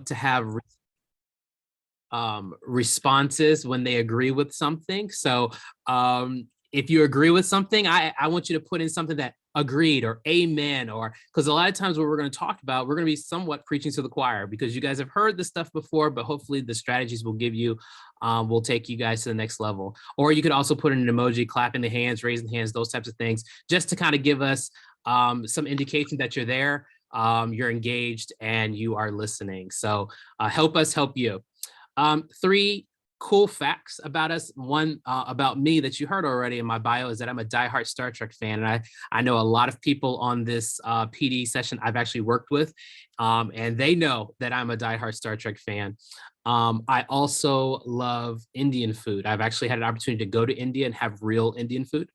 to have responses when they agree with something. So if you agree with something, I want you to put in something that agreed or amen, or because a lot of times what we're going to talk about, we're going to be somewhat preaching to the choir because you guys have heard this stuff before, but hopefully the strategies will give you, will take you guys to the next level. Or you could also put in an emoji, clapping the hands, raising the hands, those types of things, just to kind of give us some indication that you're there, you're engaged, and you are listening. So help us help you. 3 cool facts about us. One about me that you heard already in my bio is that I'm a diehard Star Trek fan. And I know a lot of people on this PD session I've actually worked with, and they know that I'm a diehard Star Trek fan. I also love Indian food. I've actually had an opportunity to go to India and have real Indian food,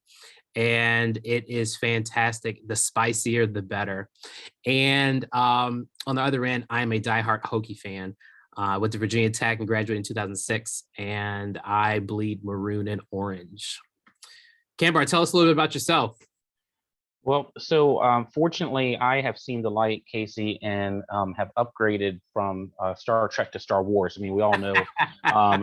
and it is fantastic. The spicier, the better. And on the other end, I'm a diehard Hokie fan. Went to Virginia Tech and graduated in 2006, and I bleed maroon and orange. Kambar, tell us a little bit about yourself. Well, so fortunately, I have seen the light, Casey, and have upgraded from Star Trek to Star Wars. I mean, we all know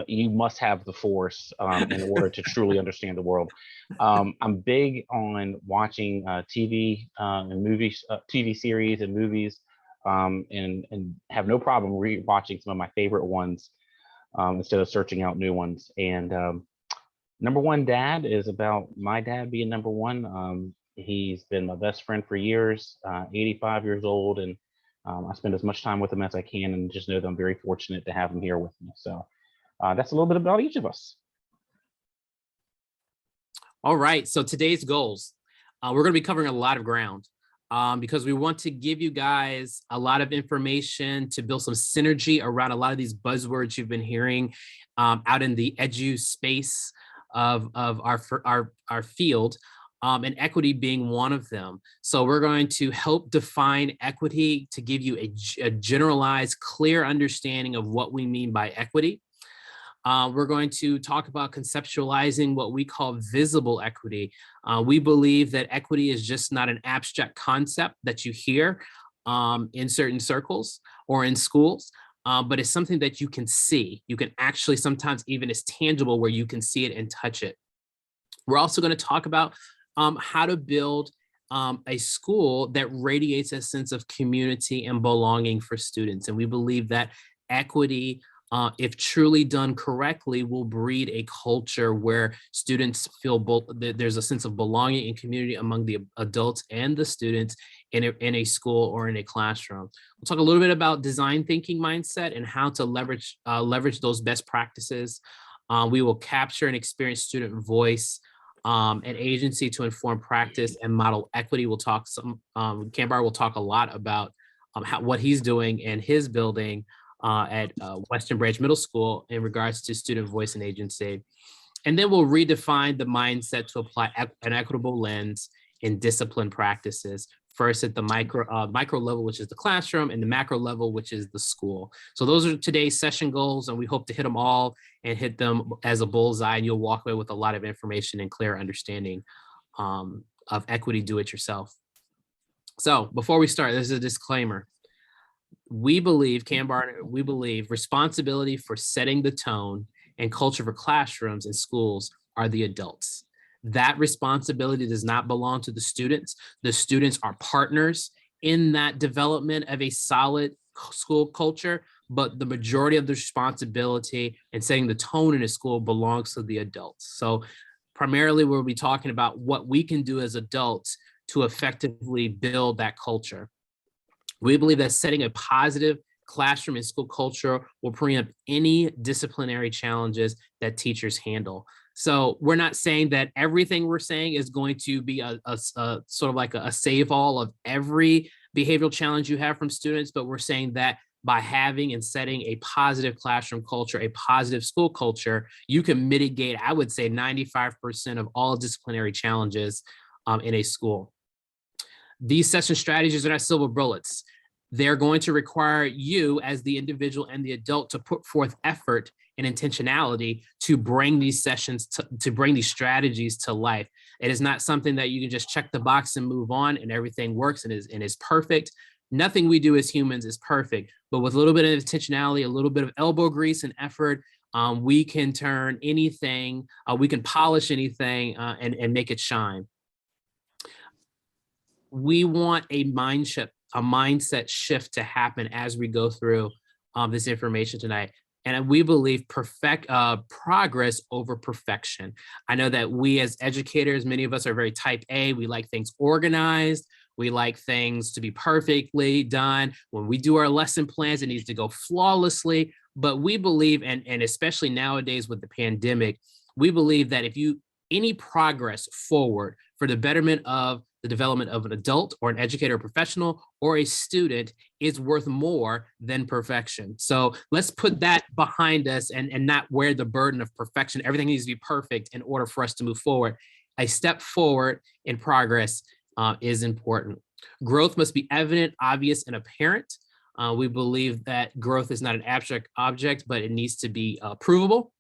you must have the Force in order to truly understand the world. I'm big on watching TV and movies, TV series and movies, and have no problem re-watching some of my favorite ones instead of searching out new ones. And Number One Dad is about my dad being number one. He's been my best friend for years, 85 years old, and I spend as much time with him as I can, and just know that I'm very fortunate to have him here with me. So that's a little bit about each of us. All right, so today's goals. We're going to be covering a lot of ground because we want to give you guys a lot of information to build some synergy around a lot of these buzzwords you've been hearing out in the edu space of our field. And equity being one of them. So we're going to help define equity to give you a generalized, clear understanding of what we mean by equity. We're going to talk about conceptualizing what we call visible equity. We believe that equity is just not an abstract concept that you hear in certain circles or in schools, but it's something that you can see. You can actually, sometimes even it's tangible where you can see it and touch it. We're also going to talk about how to build a school that radiates a sense of community and belonging for students. And we believe that equity, if truly done correctly, will breed a culture where students feel both, there's a sense of belonging and community among the adults and the students in a school or in a classroom. We'll talk a little bit about design thinking mindset and how to leverage those best practices. We will capture and experience student voice and agency to inform practice and model equity. We'll talk Kambar will talk a lot about what he's doing in his building at Western Branch Middle School in regards to student voice and agency. And then we'll redefine the mindset to apply an equitable lens in discipline practices. First at the micro level, which is the classroom, and the macro level, which is the school. So those are today's session goals, and we hope to hit them all and hit them as a bullseye, and you'll walk away with a lot of information and clear understanding of equity do-it-yourself. So before we start, this is a disclaimer. We believe, Kambar, we believe responsibility for setting the tone and culture for classrooms and schools are the adults. That responsibility does not belong to the students. The students are partners in that development of a solid school culture, but the majority of the responsibility and setting the tone in a school belongs to the adults. So primarily we'll be talking about what we can do as adults to effectively build that culture. We believe that setting a positive classroom and school culture will preempt any disciplinary challenges that teachers handle. So we're not saying that everything we're saying is going to be a sort of like a save all of every behavioral challenge you have from students, but we're saying that by having and setting a positive classroom culture, a positive school culture, you can mitigate, I would say 95% of all disciplinary challenges in a school. These session strategies are not silver bullets. They're going to require you as the individual and the adult to put forth effort and intentionality to bring these sessions, to bring these strategies to life. It is not something that you can just check the box and move on and everything works and is perfect. Nothing we do as humans is perfect, but with a little bit of intentionality, a little bit of elbow grease and effort, we can turn anything, we can polish anything and make it shine. We want a mindset shift to happen as we go through this information tonight. And we believe progress over perfection. I know that we as educators, many of us are very type A. We like things organized. We like things to be perfectly done. When we do our lesson plans, it needs to go flawlessly. But we believe, and especially nowadays with the pandemic, we believe that any progress forward for the betterment of the development of an adult or an educator or professional or a student is worth more than perfection. So let's put that behind us and not wear the burden of perfection. Everything needs to be perfect in order for us to move forward. A step forward in progress is important. Growth must be evident, obvious, and apparent. We believe that growth is not an abstract object, but it needs to be provable.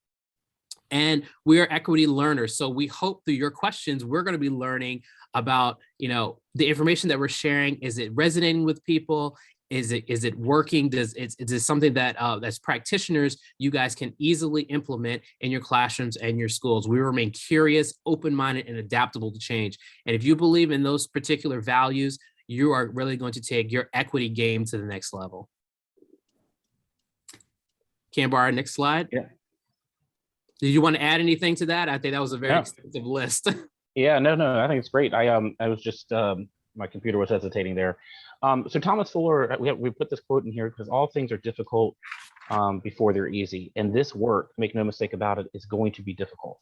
And we are equity learners. So we hope through your questions, we're going to be learning about, the information that we're sharing. Is it resonating with people? Is it working? Is it something that as practitioners, you guys can easily implement in your classrooms and your schools? We remain curious, open-minded, and adaptable to change. And if you believe in those particular values, you are really going to take your equity game to the next level. Kambar, next slide. Yeah. Did you want to add anything to that? I think that was a very extensive list. Yeah, no, I think it's great. I was just my computer was hesitating there. So Thomas Fuller, we put this quote in here because all things are difficult before they're easy, and this work, make no mistake about it, is going to be difficult.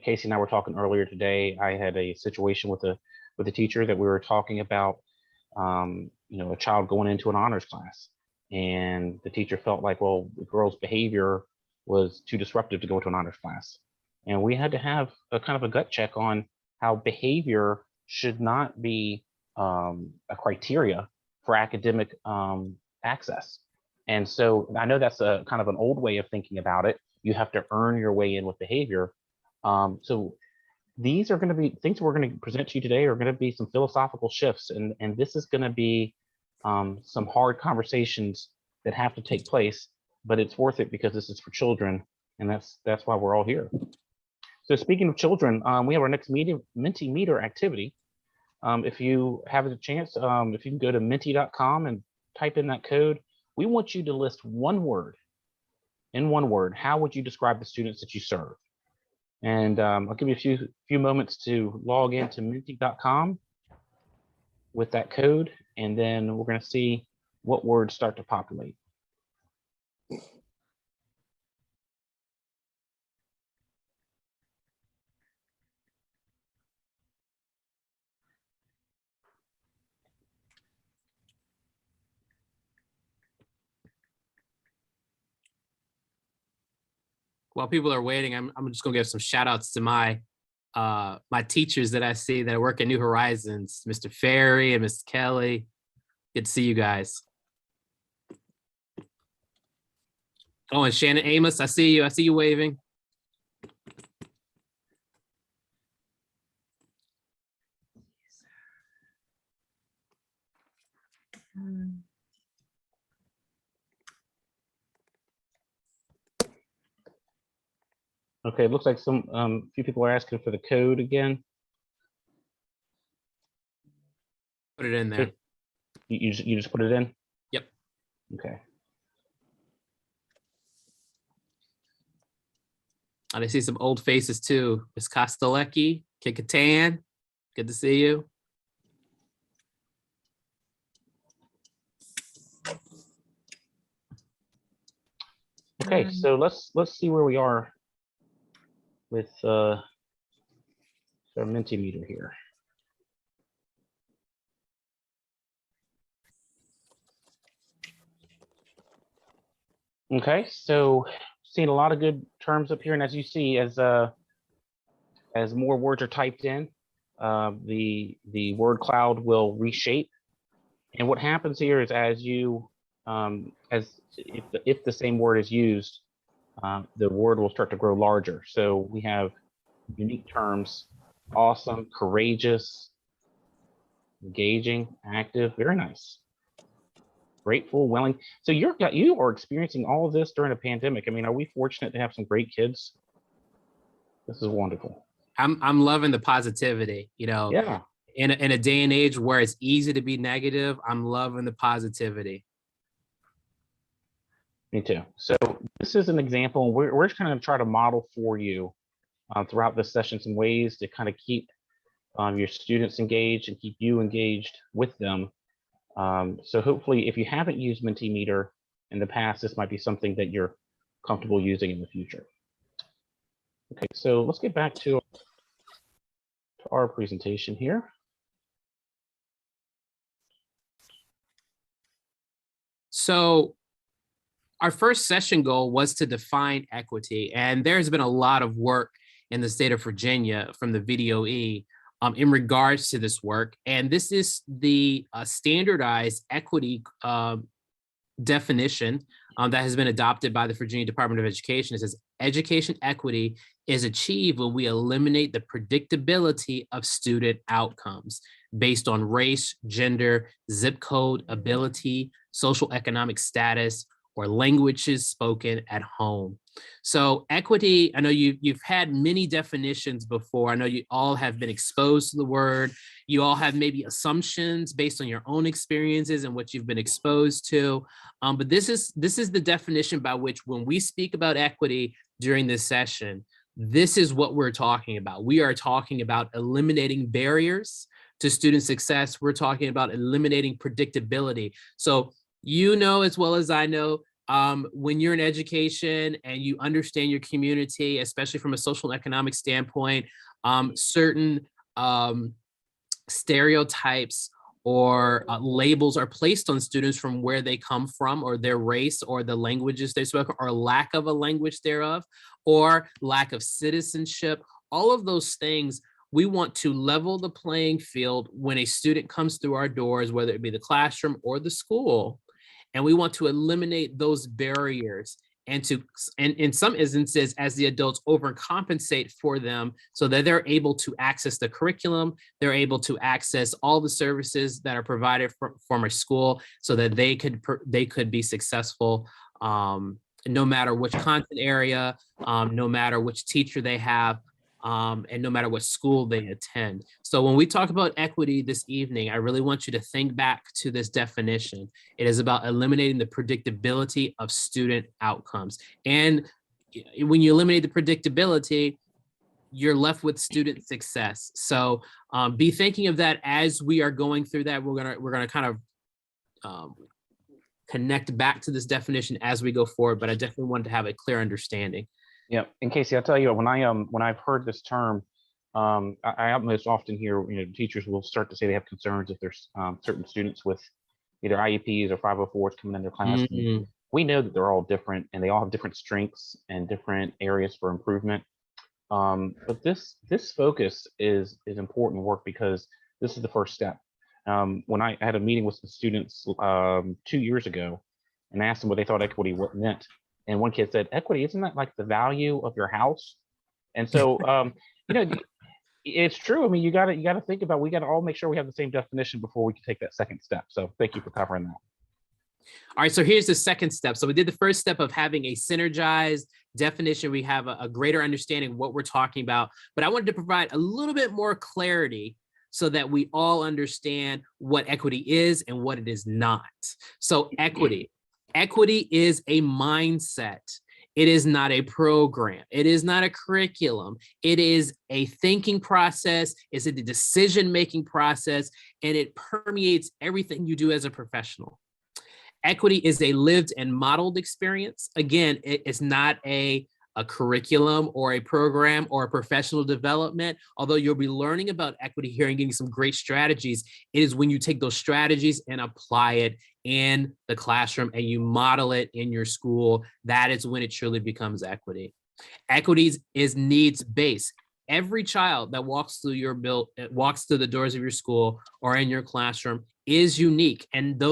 Casey and I were talking earlier today. I had a situation with a teacher that we were talking about, a child going into an honors class, and the teacher felt like, well, the girl's behavior was too disruptive to go to an honors class. And we had to have a kind of a gut check on how behavior should not be a criteria for academic access. And so I know that's a kind of an old way of thinking about it. You have to earn your way in with behavior. So these are going to be things we're going to present to you today are going to be some philosophical shifts. And this is going to be some hard conversations that have to take place, but it's worth it because this is for children. And that's why we're all here. So speaking of children, we have our next Mentimeter activity. If you have a chance, if you can go to menti.com and type in that code, we want you to list one word. In one word, how would you describe the students that you serve? And I'll give you a few moments to log into menti.com with that code, and then we're going to see what words start to populate. While people are waiting, I'm just gonna give some shout outs to my teachers that I see that work at New Horizons, Mr. Ferry and Mr. Kelly. Good to see you guys. Oh, and Shannon Amos, I see you waving. Okay, it looks like some few people are asking for the code again. Put it in there. You just put it in? Yep. Okay. And I see some old faces too. Miss Kostelecki, Kikatan, good to see you. Okay, so let's see where we are with our Mentimeter here. Okay, so seeing a lot of good terms up here, and as you see, as more words are typed in, the word cloud will reshape. And what happens here is as you if the same word is used, the word will start to grow larger. So we have unique terms: awesome, courageous, engaging, active, very nice. Grateful, willing. So you are experiencing all of this during a pandemic. I mean, are we fortunate to have some great kids? This is wonderful. I'm loving the positivity, Yeah, in a day and age where it's easy to be negative. I'm loving the positivity. me too. So this is an example. We're just kind of try to model for you throughout this session some ways to kind of keep your students engaged and keep you engaged with them. So hopefully, if you haven't used Mentimeter in the past, this might be something that you're comfortable using in the future. Okay, so let's get back to our presentation here. So our first session goal was to define equity, and there's been a lot of work in the state of Virginia from the VDOE in regards to this work. And this is the standardized equity definition that has been adopted by the Virginia Department of Education. It says education equity is achieved when we eliminate the predictability of student outcomes based on race, gender, zip code, ability, social economic status, or languages spoken at home. So equity, I know you've had many definitions before. I know you all have been exposed to the word. You all have maybe assumptions based on your own experiences and what you've been exposed to. But this is the definition by which when we speak about equity during this session, this is what we're talking about. We are talking about eliminating barriers to student success. We're talking about eliminating predictability. So as well as I know, when you're in education and you understand your community, especially from a social and economic standpoint, certain stereotypes or labels are placed on students from where they come from, or their race, or the languages they speak, or lack of a language thereof, or lack of citizenship. All of those things, we want to level the playing field when a student comes through our doors, whether it be the classroom or the school. And we want to eliminate those barriers and in some instances, as the adults, overcompensate for them so that they're able to access the curriculum, they're able to access all the services that are provided from a school so that they could be successful, no matter which content area, no matter which teacher they have, and no matter what school they attend. So when we talk about equity this evening, I really want you to think back to this definition. It is about eliminating the predictability of student outcomes. And when you eliminate the predictability, you're left with student success. So be thinking of that as we are going through that. We're gonna kind of connect back to this definition as we go forward, but I definitely wanted to have a clear understanding. Yeah, and Casey, I'll tell you, when I've heard this term, I most often hear teachers will start to say they have concerns if there's certain students with either IEPs or 504s coming in their class. Mm-hmm. We know that they're all different and they all have different strengths and different areas for improvement. But this focus is important work because this is the first step. When I had a meeting with some students 2 years ago and asked them what they thought equity meant. And one kid said, equity, isn't that like the value of your house? And so, it's true. I mean, you gotta think about, we gotta all make sure we have the same definition before we can take that second step. So thank you for covering that. All right, so here's the second step. So we did the first step of having a synergized definition. We have a greater understanding of what we're talking about, but I wanted to provide a little bit more clarity so that we all understand what equity is and what it is not. So equity is a mindset. It is not a program. It is not a curriculum. It is a thinking process. It's a decision-making process, and it permeates everything you do as a professional. Equity is a lived and modeled experience. Again, it's not a curriculum or a program or a professional development. Although you'll be learning about equity here and getting some great strategies, it is when you take those strategies and apply it in the classroom and you model it in your school, that is when it truly becomes equity. Equity is needs-based. Every child that walks through the doors of your school or in your classroom is unique, and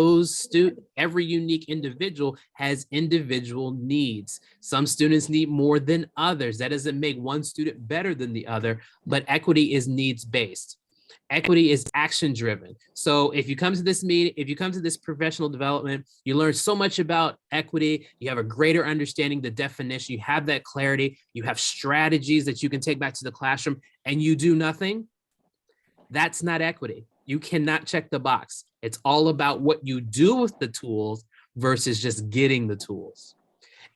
every unique individual has individual needs. Some students need more than others. That doesn't make one student better than the other, but equity is needs-based. Equity is action driven. So if you come to this meeting, if you come to this professional development, you learn so much about equity, you have a greater understanding, the definition, you have that clarity, you have strategies that you can take back to the classroom, and you do nothing. That's not equity. You cannot check the box. It's all about what you do with the tools versus just getting the tools.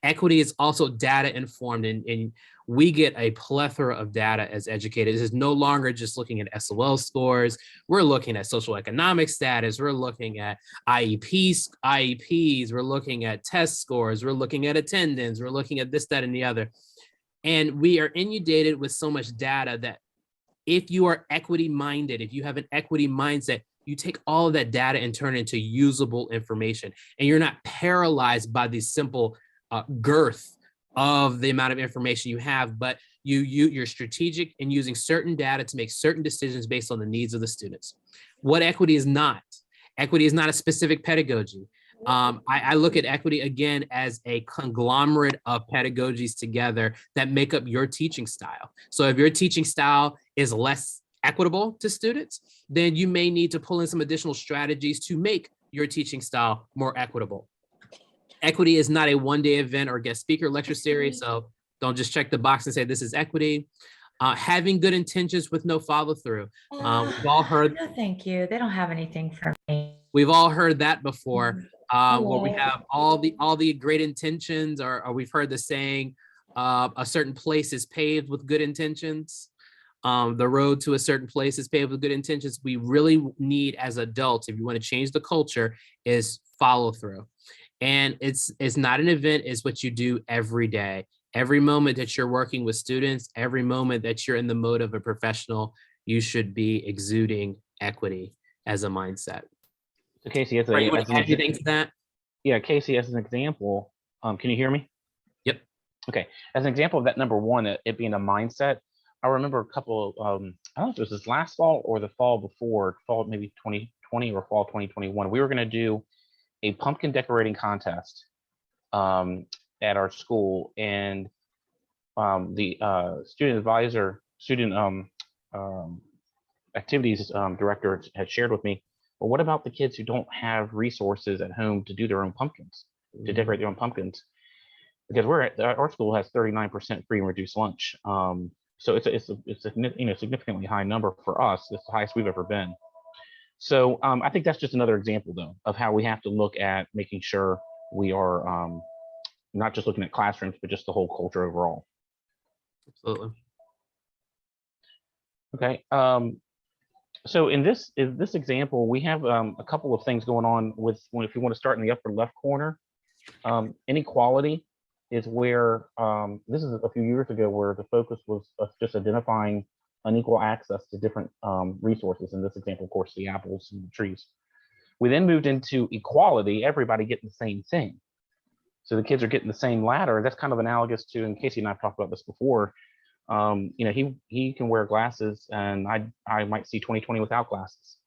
Equity is also data informed, and we get a plethora of data as educators. It's no longer just looking at SOL scores. We're looking at social economic status. We're looking at IEPs. We're looking at test scores. We're looking at attendance. We're looking at this, that, and the other. And we are inundated with so much data that if you are equity minded, if you have an equity mindset, you take all of that data and turn it into usable information. And you're not paralyzed by the simple girth of the amount of information you have, but you're strategic in using certain data to make certain decisions based on the needs of the students. What equity is not a specific pedagogy. I look at equity again as a conglomerate of pedagogies together that make up your teaching style. So if your teaching style is less equitable to students, then you may need to pull in some additional strategies to make your teaching style more equitable. Equity is not a one-day event or guest speaker lecture series, so don't just check the box and say this is equity. Having good intentions with no follow-through. We've all heard. No, thank you. They don't have anything for me. We've all heard that before, where we Hello. have all the great intentions, or we've heard the saying, a certain place is paved with good intentions. The road to a certain place is paved with good intentions. We really need, as adults, if you want to change the culture, is follow through. And it's not an event, it's what you do every day. Every moment that you're working with students, every moment that you're in the mode of a professional, you should be exuding equity as a mindset. So Casey, as Right, you want to add anything to that? Yeah, Casey, as an example, can you hear me? Yep. Okay, as an example of that, number one, it being a mindset, I remember a couple of, I don't know if it was this last fall or the fall before, fall maybe 2020 or fall 2021, we were gonna do a pumpkin decorating contest at our school, and the student activities director had shared with me, well, what about the kids who don't have resources at home to do their own pumpkins, to decorate their own pumpkins? Because our school has 39% free and reduced lunch. So it's a significantly high number for us. It's the highest we've ever been. So I think that's just another example, though, of how we have to look at making sure we are not just looking at classrooms, but just the whole culture overall. Absolutely. Okay. So in this example, we have a couple of things going on with, if you want to start in the upper left corner, inequality is where, this is a few years ago, where the focus was just identifying unequal access to different resources. In this example, of course, the apples and the trees. We then moved into equality, everybody getting the same thing. So the kids are getting the same ladder. That's kind of analogous to, and Casey and I have talked about this before, he can wear glasses and I might see 20/20 without glasses.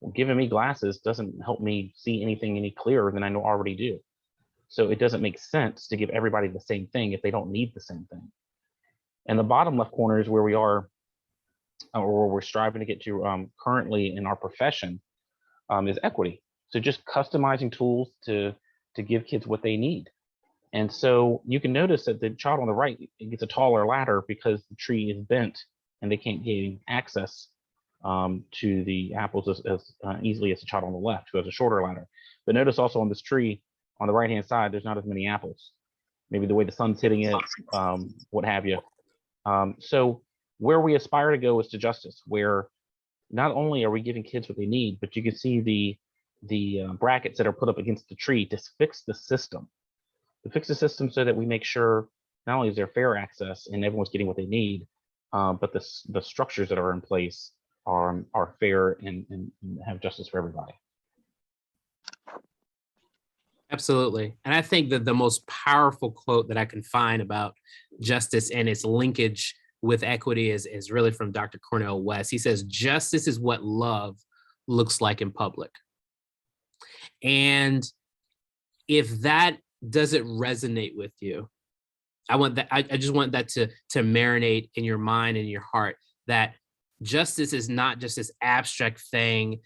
Well, giving me glasses doesn't help me see anything any clearer than I already do. So it doesn't make sense to give everybody the same thing if they don't need the same thing. And the bottom left corner is where we are, or where we're striving to get to currently in our profession, is equity. So just customizing tools to give kids what they need. And so you can notice that the child on the right gets a taller ladder because the tree is bent and they can't gain access to the apples as easily as the child on the left who has a shorter ladder. But notice also on this tree on the right hand side, there's not as many apples. Maybe the way the sun's hitting it, what have you. So where we aspire to go is to justice, where not only are we giving kids what they need, but you can see the brackets that are put up against the tree to fix the system. To fix the system so that we make sure not only is there fair access and everyone's getting what they need, but the structures that are in place are fair and have justice for everybody. Absolutely. And I think that the most powerful quote that I can find about justice and its linkage with equity is really from Dr. Cornel West. He says, justice is what love looks like in public. And if that doesn't resonate with you, I want that, I just want that to marinate in your mind and your heart, that justice is not just this abstract thing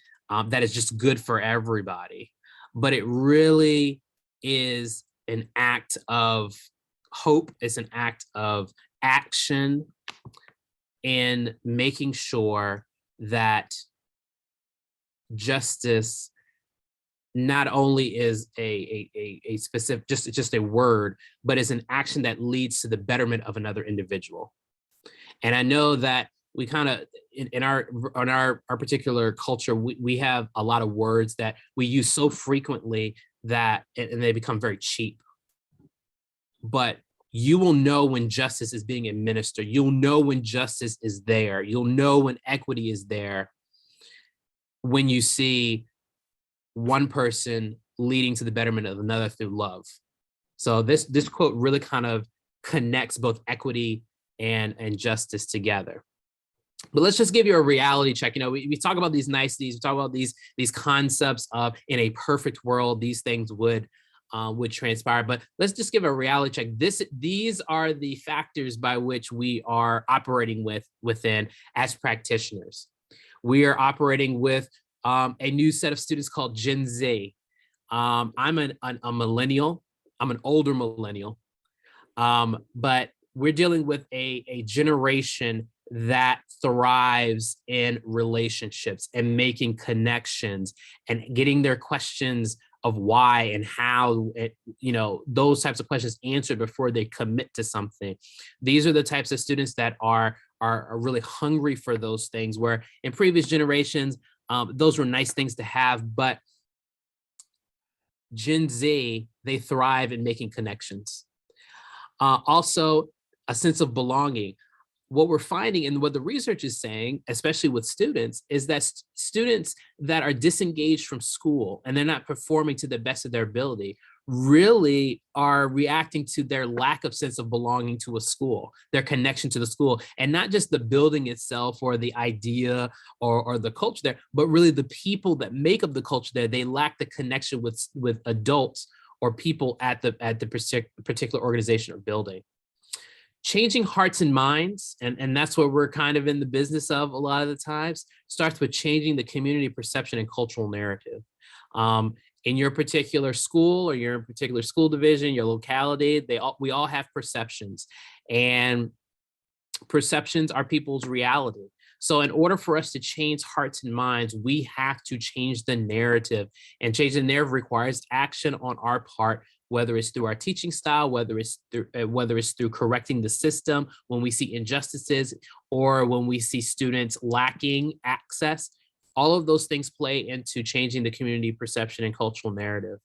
that is just good for everybody, but it really is an act of hope. It's an act of action in making sure that justice not only is a specific, just a word, but is an action that leads to the betterment of another individual. And I know that we kind of in our particular culture, we have a lot of words that we use so frequently that and they become very cheap. But you will know when justice is being administered. You'll know when justice is there. You'll know when equity is there when you see one person leading to the betterment of another through love. So this quote really kind of connects both equity and justice together. But let's just give you a reality check. You know, we talk about these niceties, we talk about these concepts of in a perfect world, these things would transpire. But let's just give a reality check. These are the factors by which we are operating within as practitioners. We are operating with a new set of students called Gen Z. I'm a millennial. I'm an older millennial. But we're dealing with a generation that thrives in relationships and making connections and getting their questions of why and how, those types of questions answered before they commit to something. These are the types of students that are really hungry for those things, where in previous generations, those were nice things to have, but Gen Z, they thrive in making connections. Also, a sense of belonging. What we're finding and what the research is saying, especially with students, is that students that are disengaged from school and they're not performing to the best of their ability really are reacting to their lack of sense of belonging to a school, their connection to the school, and not just the building itself or the idea or the culture there, but really the people that make up the culture there. They lack the connection with adults or people at the particular organization or building. Changing hearts and minds, and that's what we're kind of in the business of a lot of the times, starts with changing the community perception and cultural narrative. In your particular school or your particular school division, your locality, we all have perceptions, and perceptions are people's reality. So in order for us to change hearts and minds, we have to change the narrative, and change the narrative requires action on our part, whether it's through our teaching style, whether it's through correcting the system when we see injustices, or when we see students lacking access. All of those things play into changing the community perception and cultural narrative.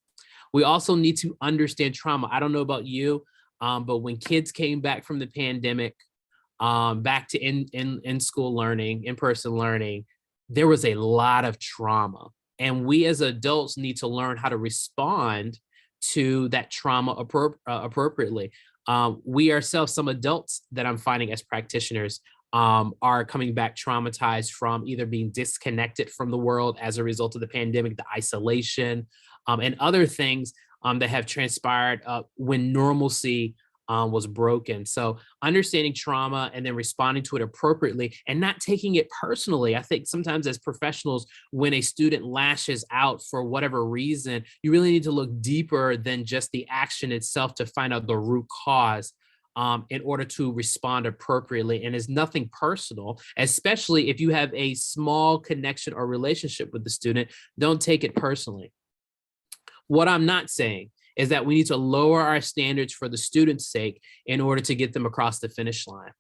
We also need to understand trauma. I don't know about you, but when kids came back from the pandemic, back to in-school learning, in-person learning, there was a lot of trauma. And we as adults need to learn how to respond to that trauma appropriately. We ourselves, some adults that I'm finding as practitioners, are coming back traumatized from either being disconnected from the world as a result of the pandemic, the isolation, and other things that have transpired when normalcy was broken. So understanding trauma and then responding to it appropriately and not taking it personally. I think sometimes as professionals, when a student lashes out for whatever reason, you really need to look deeper than just the action itself to find out the root cause in order to respond appropriately. And it's nothing personal, especially if you have a small connection or relationship with the student. Don't take it personally. What I'm not saying is that we need to lower our standards for the student's sake in order to get them across the finish line.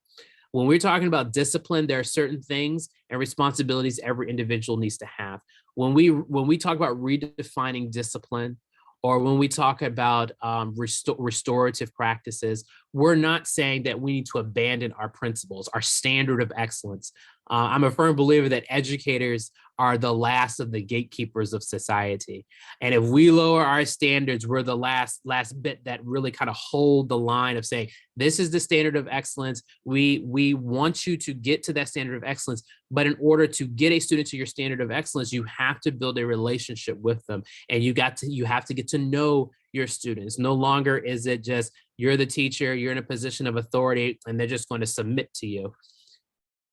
When we're talking about discipline, there are certain things and responsibilities every individual needs to have. When we talk about redefining discipline, or when we talk about restorative practices, we're not saying that we need to abandon our principles, our standard of excellence. I'm a firm believer that educators are the last of the gatekeepers of society. And if we lower our standards, we're the last bit that really kind of hold the line of saying, this is the standard of excellence. We want you to get to that standard of excellence. But in order to get a student to your standard of excellence, you have to build a relationship with them. And you have to get to know your students. No longer is it just, you're the teacher, you're in a position of authority, and they're just going to submit to you.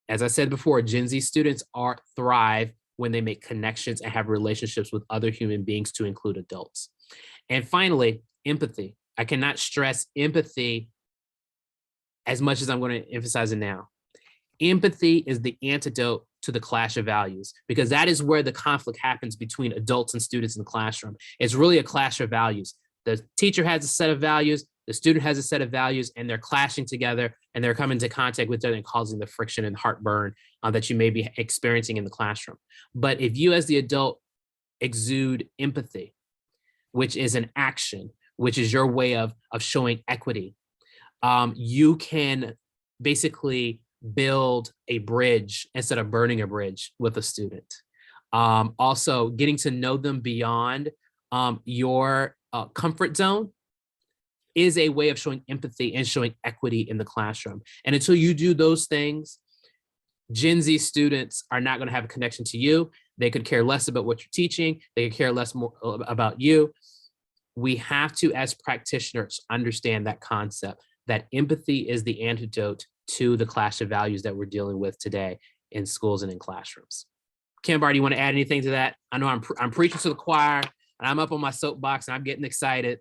As I said before, Gen Z students thrive when they make connections and have relationships with other human beings, to include adults. And finally, empathy. I cannot stress empathy as much as I'm going to emphasize it now. Empathy is the antidote to the clash of values, because that is where the conflict happens between adults and students in the classroom. It's really a clash of values. The teacher has a set of values, the student has a set of values, and they're clashing together, and they're coming into contact with each other and causing the friction and heartburn that you may be experiencing in the classroom. But if you as the adult exude empathy, which is an action, which is your way of showing equity, you can basically build a bridge instead of burning a bridge with a student. Also, getting to know them beyond your comfort zone is a way of showing empathy and showing equity in the classroom. And until you do those things, Gen Z students are not going to have a connection to you. They could care less about what you're teaching. They could care less more about you. We have to, as practitioners, understand that concept, that empathy is the antidote to the clash of values that we're dealing with today in schools and in classrooms. Kambar, do you want to add anything to that? I know I'm preaching to the choir, and I'm up on my soapbox, and I'm getting excited.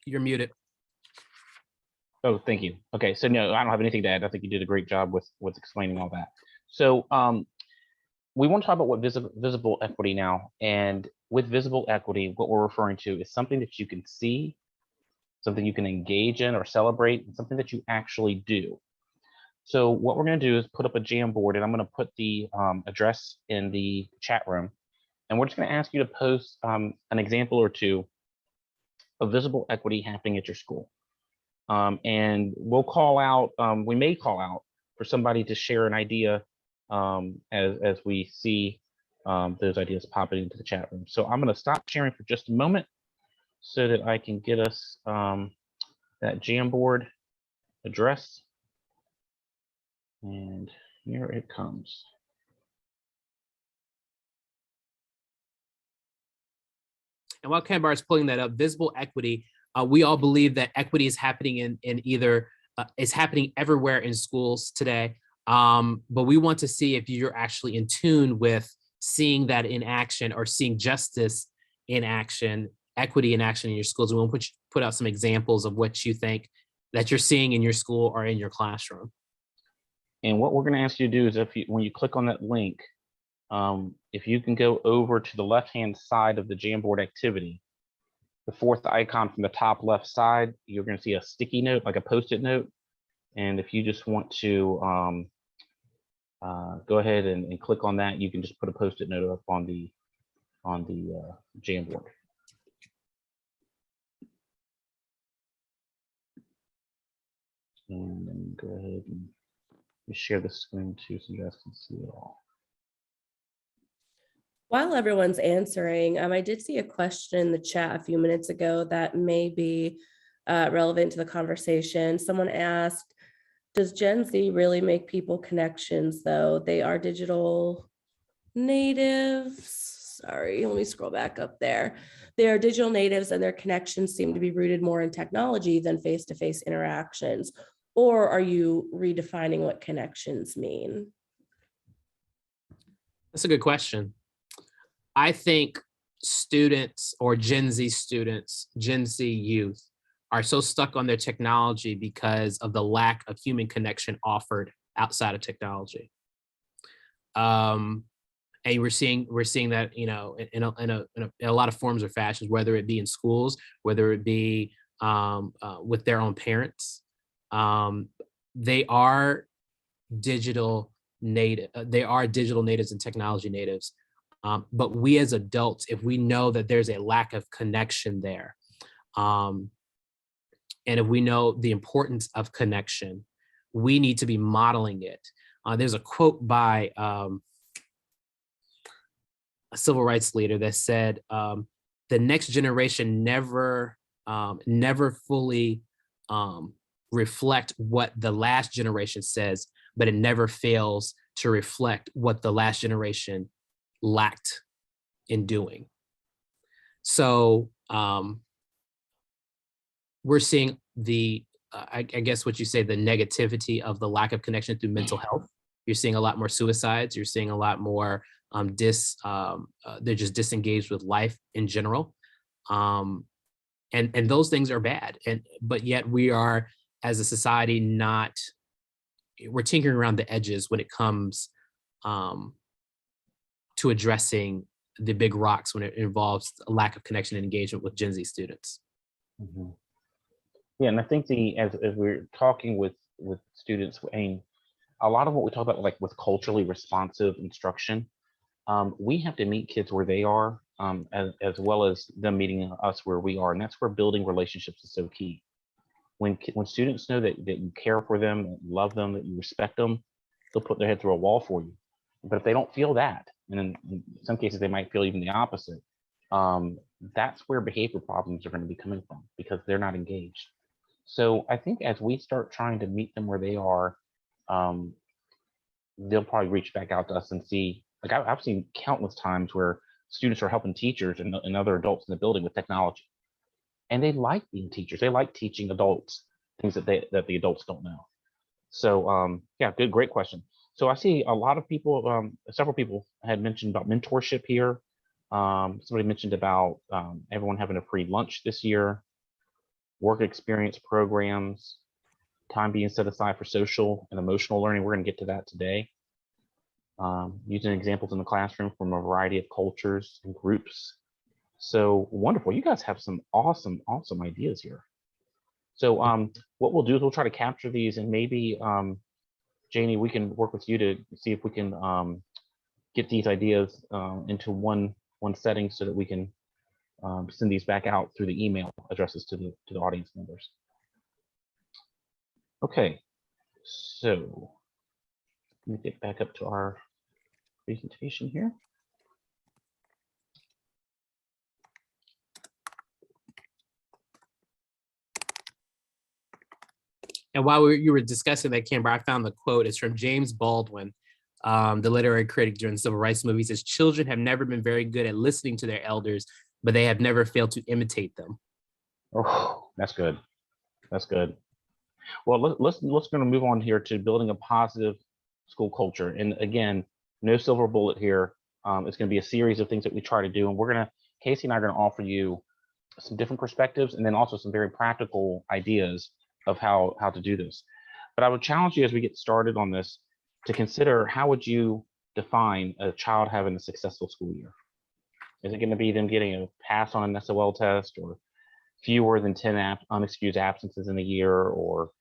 You're muted. Oh, thank you. Okay, so no, I don't have anything to add. I think you did a great job with explaining all that. So we want to talk about what visible equity now. And with visible equity, what we're referring to is something that you can see, something you can engage in or celebrate, and something that you actually do. So what we're going to do is put up a Jamboard, and I'm going to put the address in the chat room. And we're just going to ask you to post an example or two of visible equity happening at your school. And we'll call out, we may call out for somebody to share an idea as we see those ideas popping into the chat room. So I'm going to stop sharing for just a moment so that I can get us that Jamboard address. And here it comes. And while Kambar is pulling that up, visible equity, we all believe that equity is happening in either, is happening everywhere in schools today. But we want to see if you're actually in tune with seeing that in action, or seeing justice in action, equity in action in your schools. And we'll put out some examples of what you think that you're seeing in your school or in your classroom. And what we're going to ask you to do is, when you click on that link, if you can go over to the left-hand side of the Jamboard activity, the fourth icon from the top left side, you're going to see a sticky note, like a Post-it note. And if you just want to go ahead and click on that, you can just put a Post-it note up on the Jamboard. And then go ahead and share the screen too, so you guys can see it all. While everyone's answering, I did see a question in the chat a few minutes ago that may be relevant to the conversation. Someone asked, does Gen Z really make people connections though? They are digital natives. Sorry, let me scroll back up there. They are digital natives, and their connections seem to be rooted more in technology than face-to-face interactions. Or are you redefining what connections mean? That's a good question. I think students, or Gen Z students, Gen Z youth, are so stuck on their technology because of the lack of human connection offered outside of technology. And we're seeing that, you know, in a lot of forms or fashions, whether it be in schools, whether it be with their own parents. They are digital native. They are digital natives and technology natives. But we as adults, if we know that there's a lack of connection there, and if we know the importance of connection, we need to be modeling it. There's a quote by a civil rights leader that said, the next generation never fully reflect what the last generation says, but it never fails to reflect what the last generation lacked in doing. So we're seeing the I guess what you say, the negativity of the lack of connection through mental health. You're seeing a lot more suicides. You're seeing a lot more they're just disengaged with life in general. And those things are bad. But yet we are, as a society, we're tinkering around the edges when it comes to addressing the big rocks when it involves a lack of connection and engagement with Gen Z students. Mhm. Yeah, and I think as we're talking with students, I mean, a lot of what we talk about, like with culturally responsive instruction, we have to meet kids where they are, as well as them meeting us where we are, and that's where building relationships is so key. When students know that you care for them, that you love them, that you respect them, they'll put their head through a wall for you. But if they don't feel that, and in some cases they might feel even the opposite, that's where behavior problems are going to be coming from, because they're not engaged. So I think as we start trying to meet them where they are, they'll probably reach back out to us and see. Like I've seen countless times where students are helping teachers and other adults in the building with technology, and they like being teachers. They like teaching adults things that the adults don't know. So yeah, great question. So I see a lot of people, several people had mentioned about mentorship here. Somebody mentioned about everyone having a free lunch this year, work experience programs, time being set aside for social and emotional learning. We're going to get to that today. Using examples in the classroom from a variety of cultures and groups. So wonderful. You guys have some awesome ideas here. So what we'll do is we'll try to capture these, and maybe Janie, we can work with you to see if we can get these ideas into one setting so that we can send these back out through the email addresses to the audience members. Okay, so let me get back up to our presentation here. And while you were discussing that, Kamber, I found the quote. It's from James Baldwin, the literary critic during the Civil Rights Movement. He says, "Children have never been very good at listening to their elders, but they have never failed to imitate them." Oh, that's good. That's good. Well, let's going to move on here to building a positive school culture. And again, no silver bullet here. It's going to be a series of things that we try to do, and Casey and I are going to offer you some different perspectives, and then also some very practical ideas of how to do this. But I would challenge you as we get started on this to consider, how would you define a child having a successful school year? Is it going to be them getting a pass on an SOL test, or fewer than 10 unexcused absences in a year, or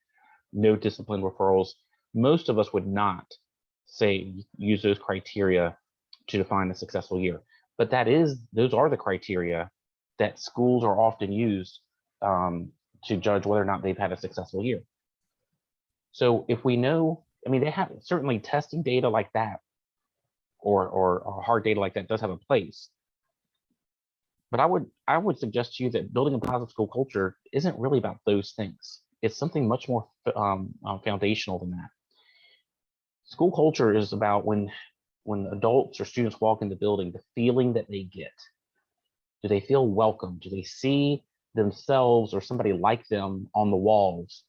no discipline referrals? Most of us would not say use those criteria to define a successful year, but those are the criteria that schools are often used to judge whether or not they've had a successful year. So if we know, I mean, they have certainly testing data like that, or hard data like that does have a place. But I would suggest to you that building a positive school culture isn't really about those things. It's something much more foundational than that. School culture is about when adults or students walk in the building, the feeling that they get. Do they feel welcome? Do they see themselves or somebody like them on the walls?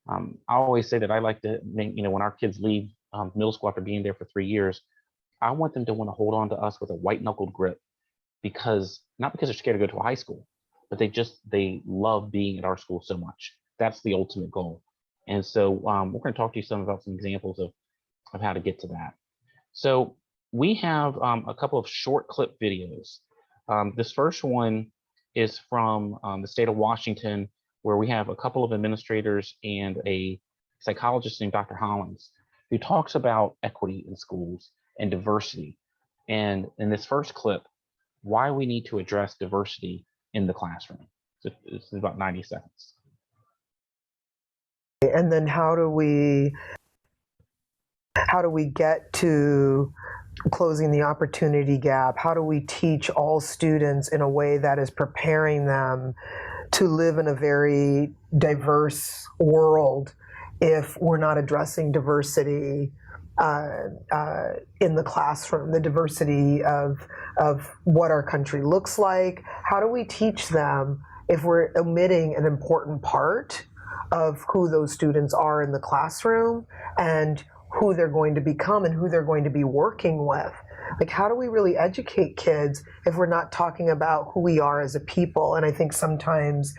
I always say that I like to, when our kids leave middle school after being there for 3 years, I want them to want to hold on to us with a white knuckled grip, not because they're scared to go to a high school, but they love being at our school so much. That's the ultimate goal. And so we're going to talk to you about some examples of how to get to that. So we have a couple of short clip videos. This first one is from the state of Washington, where we have a couple of administrators and a psychologist named Dr. Hollins, who talks about equity in schools and diversity. And in this first clip, why we need to address diversity in the classroom. So this is about 90 seconds. And then how do we get to closing the opportunity gap? How do we teach all students in a way that is preparing them to live in a very diverse world if we're not addressing diversity in the classroom, the diversity of what our country looks like? How do we teach them if we're omitting an important part of who those students are in the classroom and who they're going to become and who they're going to be working with. Like, how do we really educate kids if we're not talking about who we are as a people? And I think sometimes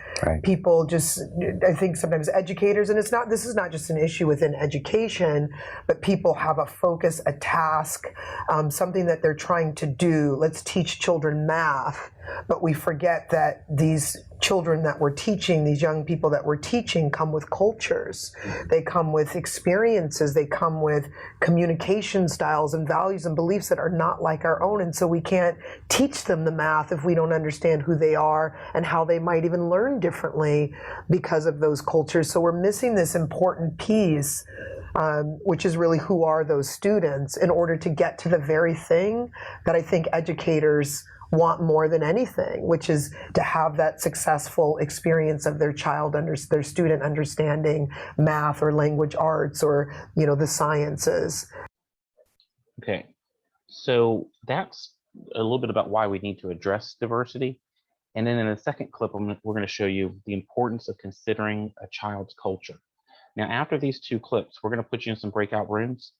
people just, I think sometimes educators, and this is not just an issue within education, but people have a focus, a task, something that they're trying to do. Let's teach children math, but we forget that these children that we're teaching, these young people that we're teaching, come with cultures. They come with experiences. They come with communication styles and values and beliefs that are not like our own. And so we can't teach them the math if we don't understand who they are and how they might even learn differently because of those cultures. So we're missing this important piece, which is really who are those students, in order to get to the very thing that I think educators want more than anything, which is to have that successful experience of their their student understanding math or language arts or, the sciences. Okay, so that's a little bit about why we need to address diversity. And then in the second clip, we're going to show you the importance of considering a child's culture. Now, after these two clips, we're going to put you in some breakout rooms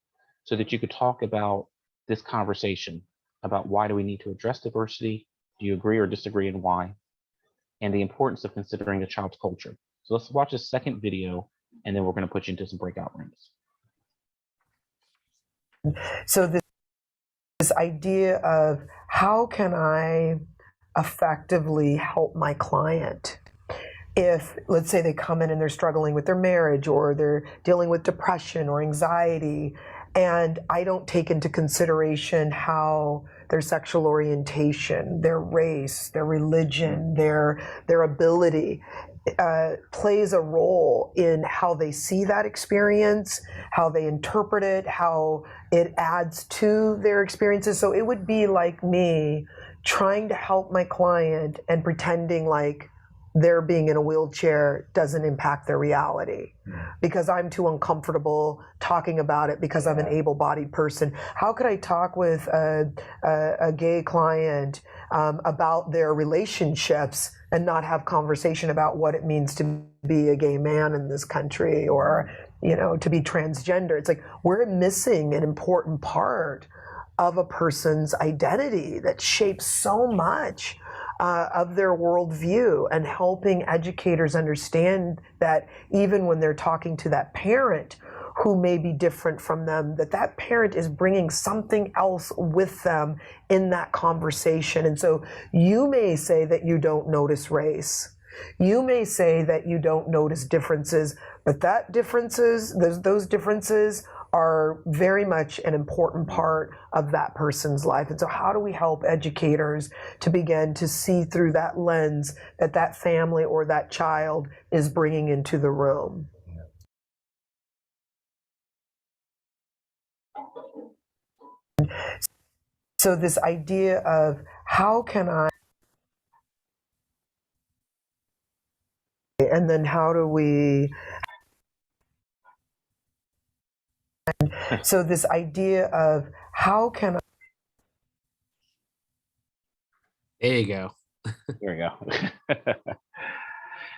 so that you could talk about this conversation about why do we need to address diversity, do you agree or disagree, and why, and the importance of considering a child's culture. So let's watch a second video, and then we're going to put you into some breakout rooms. So this idea of how can I effectively help my client if, let's say, they come in and they're struggling with their marriage or they're dealing with depression or anxiety, and I don't take into consideration how their sexual orientation, their race, their religion, their ability plays a role in how they see that experience, how they interpret it, how it adds to their experiences. So it would be like me trying to help my client and pretending like their being in a wheelchair doesn't impact their reality because I'm too uncomfortable talking about it because I'm an able-bodied person. How could I talk with a gay client about their relationships and not have conversation about what it means to be a gay man in this country or, to be transgender? It's like we're missing an important part of a person's identity that shapes so much of their worldview, and helping educators understand that even when they're talking to that parent who may be different from them, that parent is bringing something else with them in that conversation. And so you may say that you don't notice race. You may say that you don't notice differences, but those differences are very much an important part of that person's life. And so how do we help educators to begin to see through that lens that family or that child is bringing into the room? So this idea of how can I, and then how do we, so this idea of how can I, There you go. There we go.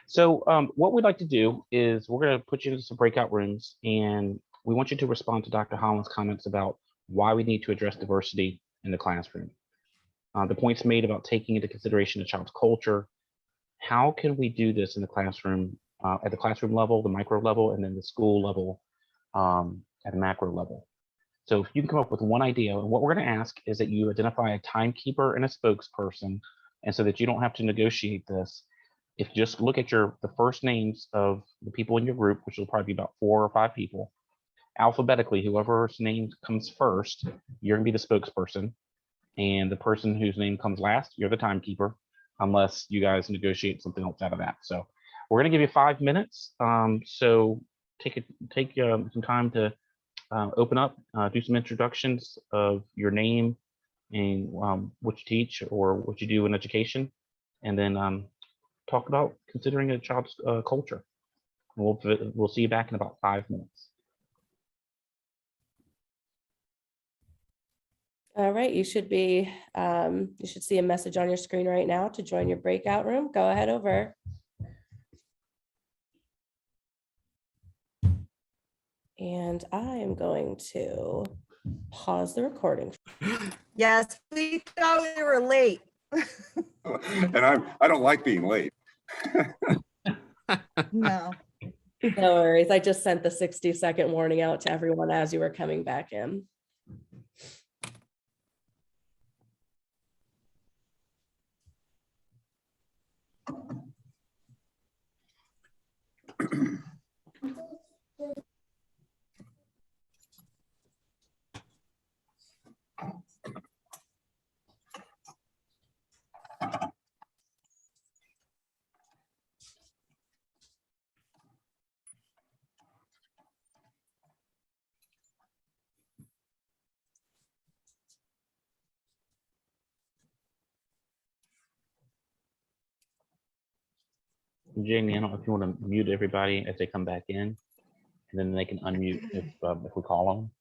So what we'd like to do is we're going to put you into some breakout rooms, and we want you to respond to Dr. Holland's comments about why we need to address diversity in the classroom. The points made about taking into consideration a child's culture. How can we do this in the classroom, at the classroom level, the micro level, and then the school level at the macro level? So if you can come up with one idea, and what we're going to ask is that you identify a timekeeper and a spokesperson, and so that you don't have to negotiate this. If you just look at the first names of the people in your group, which will probably be about 4 or 5 people, alphabetically, whoever's name comes first, you're going to be the spokesperson, and the person whose name comes last, you're the timekeeper, unless you guys negotiate something else out of that. So we're going to give you 5 minutes. So take some time to open up, do some introductions of your name and what you teach or what you do in education, and then talk about considering a child's culture. We'll see you back in about 5 minutes. All right, you should see a message on your screen right now to join your breakout room. Go ahead over. And I am going to pause the recording. Yes, we thought we were late. And I don't like being late. No. No worries. I just sent the 60-second warning out to everyone as you were coming back in. Jamie, I don't know if you want to mute everybody as they come back in, and then they can unmute if we call them.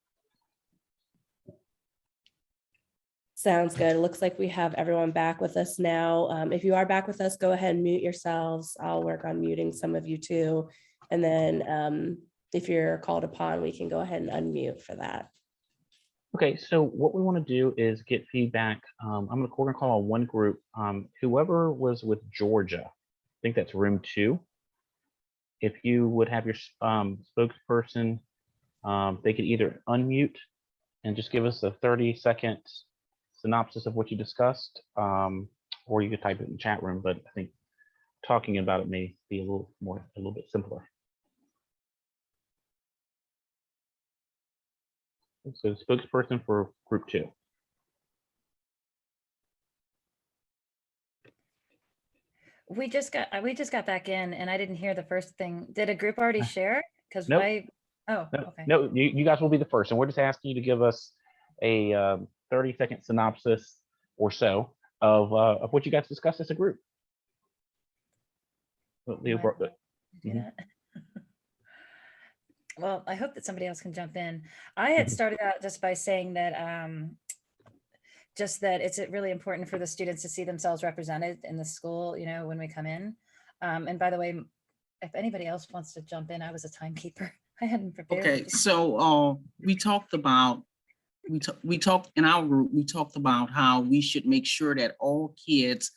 Sounds good. It looks like we have everyone back with us now. If you are back with us, go ahead and mute yourselves. I'll work on muting some of you too. And then if you're called upon, we can go ahead and unmute for that. Okay, so what we want to do is get feedback. We're gonna call on one group. Whoever was with Georgia, I think that's room 2. If you would have your spokesperson, they could either unmute and just give us a 30-second synopsis of what you discussed, or you could type it in the chat room, but I think talking about it may be a little bit simpler. So the spokesperson for group 2. We just got back in and I didn't hear the first thing. Did a group already share? Because Nope. oh, No, okay. no, you guys will be the first, and we're just asking you to give us a 30-second synopsis or so of what you guys discussed as a group. Leo brought that. Do that. Well, I hope that somebody else can jump in. I had started out just by saying that just that it's really important for the students to see themselves represented in the school, you know, when we come in. And by the way, if anybody else wants to jump in, I was a timekeeper. I hadn't prepared. Okay, so we talked about in our group, we talked about how we should make sure that all kids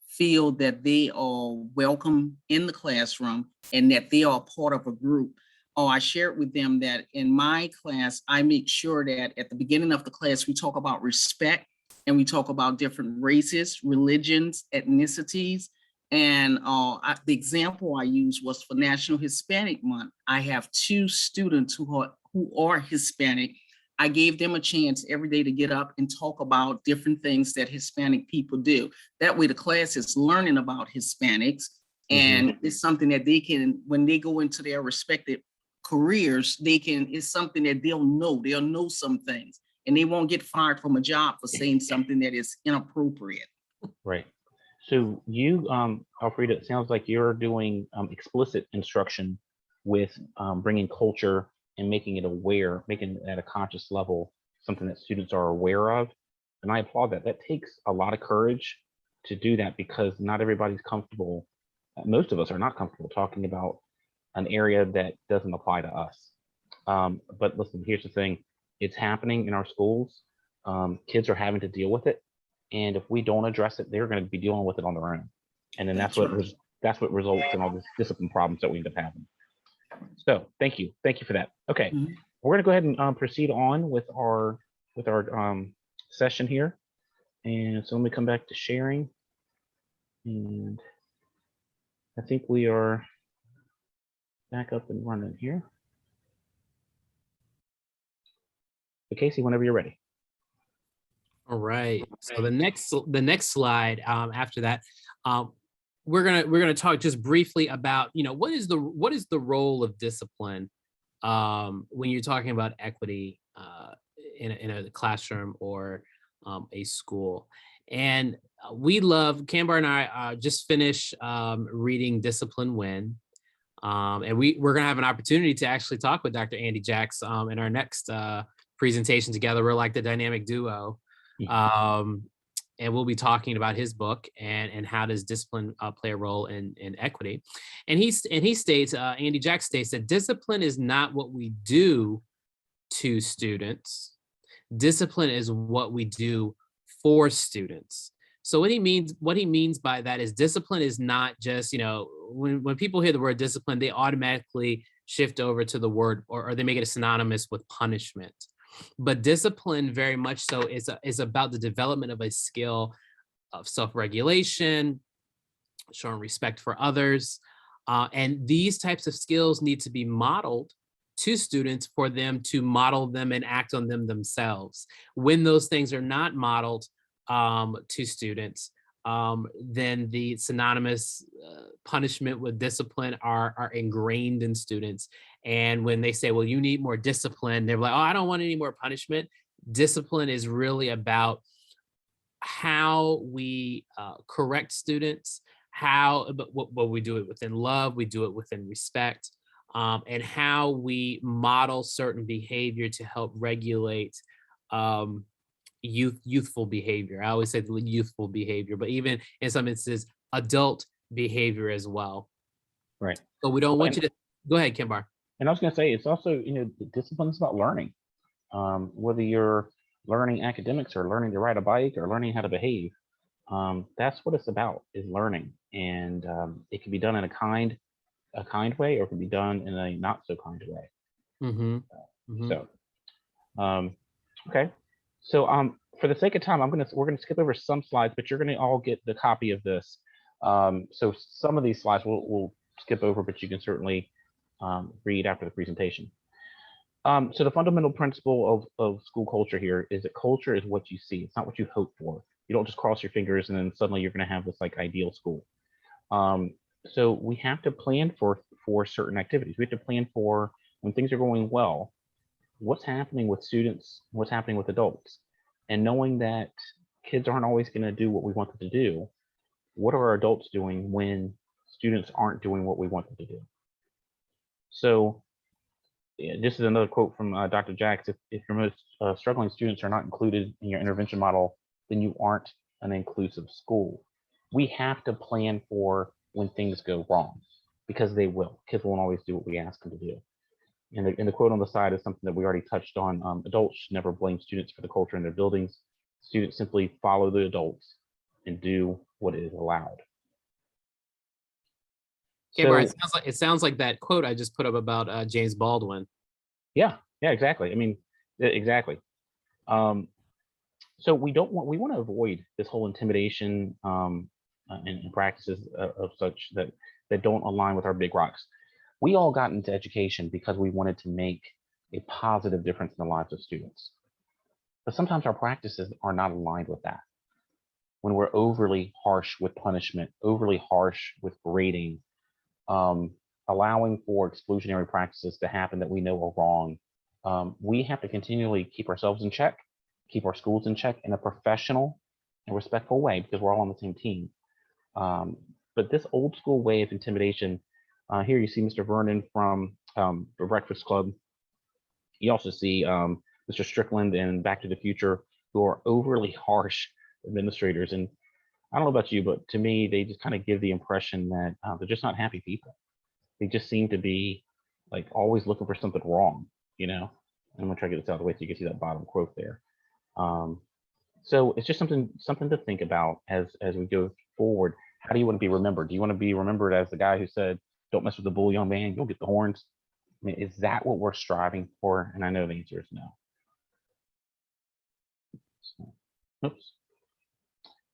feel that they are welcome in the classroom and that they are part of a group. I shared with them that in my class, I make sure that at the beginning of the class, we talk about respect and we talk about different races, religions, ethnicities. And the example I used was for National Hispanic Month. I have 2 students who are Hispanic. I gave them a chance every day to get up and talk about different things that Hispanic people do. That way the class is learning about Hispanics, and it's something that they can, when they go into their respective careers, it's something that they'll know some things, and they won't get fired from a job for saying something that is inappropriate. Right. So you, Alfreda, it sounds like you're doing explicit instruction with bringing culture and making it aware, making it at a conscious level, something that students are aware of. And I applaud that. That takes a lot of courage to do that, because not everybody's comfortable. Most of us are not comfortable talking about an area that doesn't apply to us. But listen, here's the thing. It's happening in our schools. Kids are having to deal with it. And if we don't address it, they're going to be dealing with it on their own. And then that's what results in all this discipline problems that we end up having. So thank you for that. Okay, we're going to go ahead and proceed on with our session here. And so let me come back to sharing. And I think we are back up and running here. So Casey, whenever you're ready. All right. So the next slide after that, we're gonna talk just briefly about, you know, what is the role of discipline when you're talking about equity in a classroom or a school. And Kambar and I just finished reading Discipline When. And we're gonna have an opportunity to actually talk with Dr. Andy Jacks in our next presentation together. We're like the dynamic duo. and we'll be talking about his book and how does discipline play a role in equity. And he states, Andy Jack states that discipline is not what we do to students. Discipline is what we do for students. So what he means by that is discipline is not just, when people hear the word discipline, they automatically shift over to the word, or they make it synonymous with punishment. But discipline very much so is about the development of a skill of self-regulation, showing respect for others. And these types of skills need to be modeled to students for them to model them and act on them themselves. When those things are not modeled to students, then the synonymous punishment with discipline are ingrained in students. And when they say, well, you need more discipline, they're like, oh, I don't want any more punishment. Discipline is really about how we correct students, what we do it within love, we do it within respect, and how we model certain behavior to help regulate youthful behavior. I always say the youthful behavior, but even in some instances, adult behavior as well. Right. So we don't want you to go ahead, Kambar. And I was going to say, it's also, discipline is about learning. Whether you're learning academics or learning to ride a bike or learning how to behave, that's what it's about, is learning. And it can be done in a kind way, or it can be done in a not so kind way. Mm-hmm. Mm-hmm. So, okay. So for the sake of time, we're gonna skip over some slides, but you're gonna all get the copy of this. So some of these slides we'll skip over, but you can certainly read after the presentation. So the fundamental principle of school culture here is that culture is what you see. It's not what you hope for. You don't just cross your fingers and then suddenly you're gonna have this like ideal school. So we have to plan for certain activities. We have to plan for when things are going well, what's happening with students, what's happening with adults, and knowing that kids aren't always going to do what we want them to do. What are our adults doing when students aren't doing what we want them to do? So this is another quote from Dr. Jacks. If your most struggling students are not included in your intervention model, then you aren't an inclusive school. We have to plan for when things go wrong, because they will. Kids won't always do what we ask them to do. And the quote on the side is something that we already touched on. Adults should never blame students for the culture in their buildings. Students simply follow the adults and do what is allowed. Okay, so, it sounds like that quote I just put up about James Baldwin. Yeah, exactly. I mean, exactly. So we want to avoid this whole intimidation and practices of such that don't align with our big rocks. We all got into education because we wanted to make a positive difference in the lives of students. But sometimes our practices are not aligned with that. When we're overly harsh with punishment, overly harsh with grading, allowing for exclusionary practices to happen that we know are wrong, we have to continually keep ourselves in check, keep our schools in check in a professional and respectful way, because we're all on the same team. But this old school way of intimidation, here you see Mr. Vernon from the Breakfast Club. You also see Mr. Strickland and Back to the Future, who are overly harsh administrators. And I don't know about you, but to me, they just kind of give the impression that they're just not happy people. They just seem to be like always looking for something wrong, And I'm gonna try to get this out of the way so you can see that bottom quote there. So it's just something to think about as we go forward. How do you want to be remembered? Do you want to be remembered as the guy who said, "Don't mess with the bull, young man, you'll get the horns"? I mean, is that what we're striving for? And I know the answer is no. So, oops.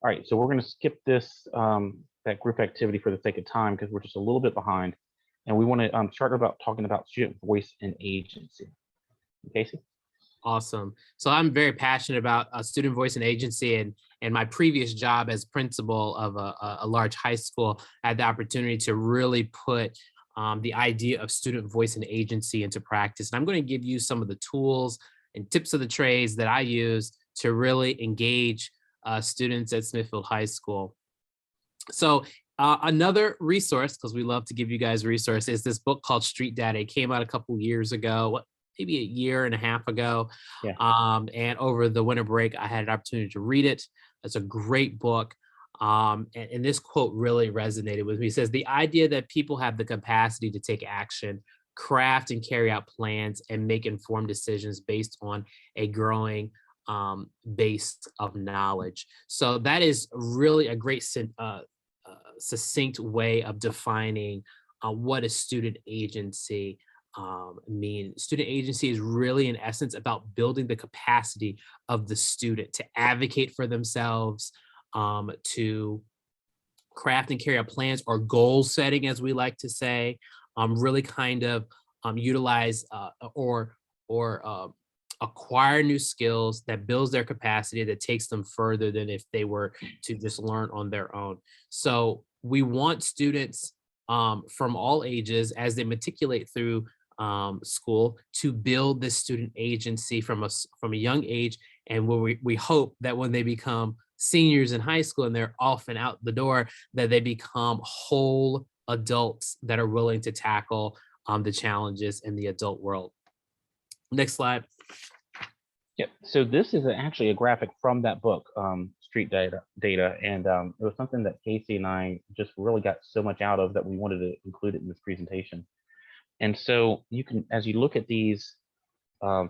All right, so we're going to skip this that group activity for the sake of time, because we're just a little bit behind, and we want to start talking about student voice and agency. Casey? Awesome. So I'm very passionate about student voice and agency, and my previous job as principal of a large high school, I had the opportunity to really put the idea of student voice and agency into practice. And I'm going to give you some of the tools and tips of the trades that I use to really engage students at Smithfield High School. So another resource, because we love to give you guys resources, is this book called Street Data. It came out a couple years ago, maybe a year and a half ago. Yeah. And over the winter break, I had an opportunity to read it. It's a great book. And this quote really resonated with me. He says, the idea that people have the capacity to take action, craft and carry out plans, and make informed decisions based on a growing base of knowledge. So that is really a great succinct way of defining what a student agency mean. Student agency is really, in essence, about building the capacity of the student to advocate for themselves, to craft and carry out plans, or goal setting, as we like to say, really kind of utilize or acquire new skills that builds their capacity, that takes them further than if they were to just learn on their own. So we want students from all ages, as they matriculate through school, to build this student agency from a young age. And we hope that when they become seniors in high school and they're off and out the door, that they become whole adults that are willing to tackle the challenges in the adult world. Next slide. Yep. So this is actually a graphic from that book, Street Data, and it was something that Casey and I just really got so much out of that we wanted to include it in this presentation. And so you can, as you look at these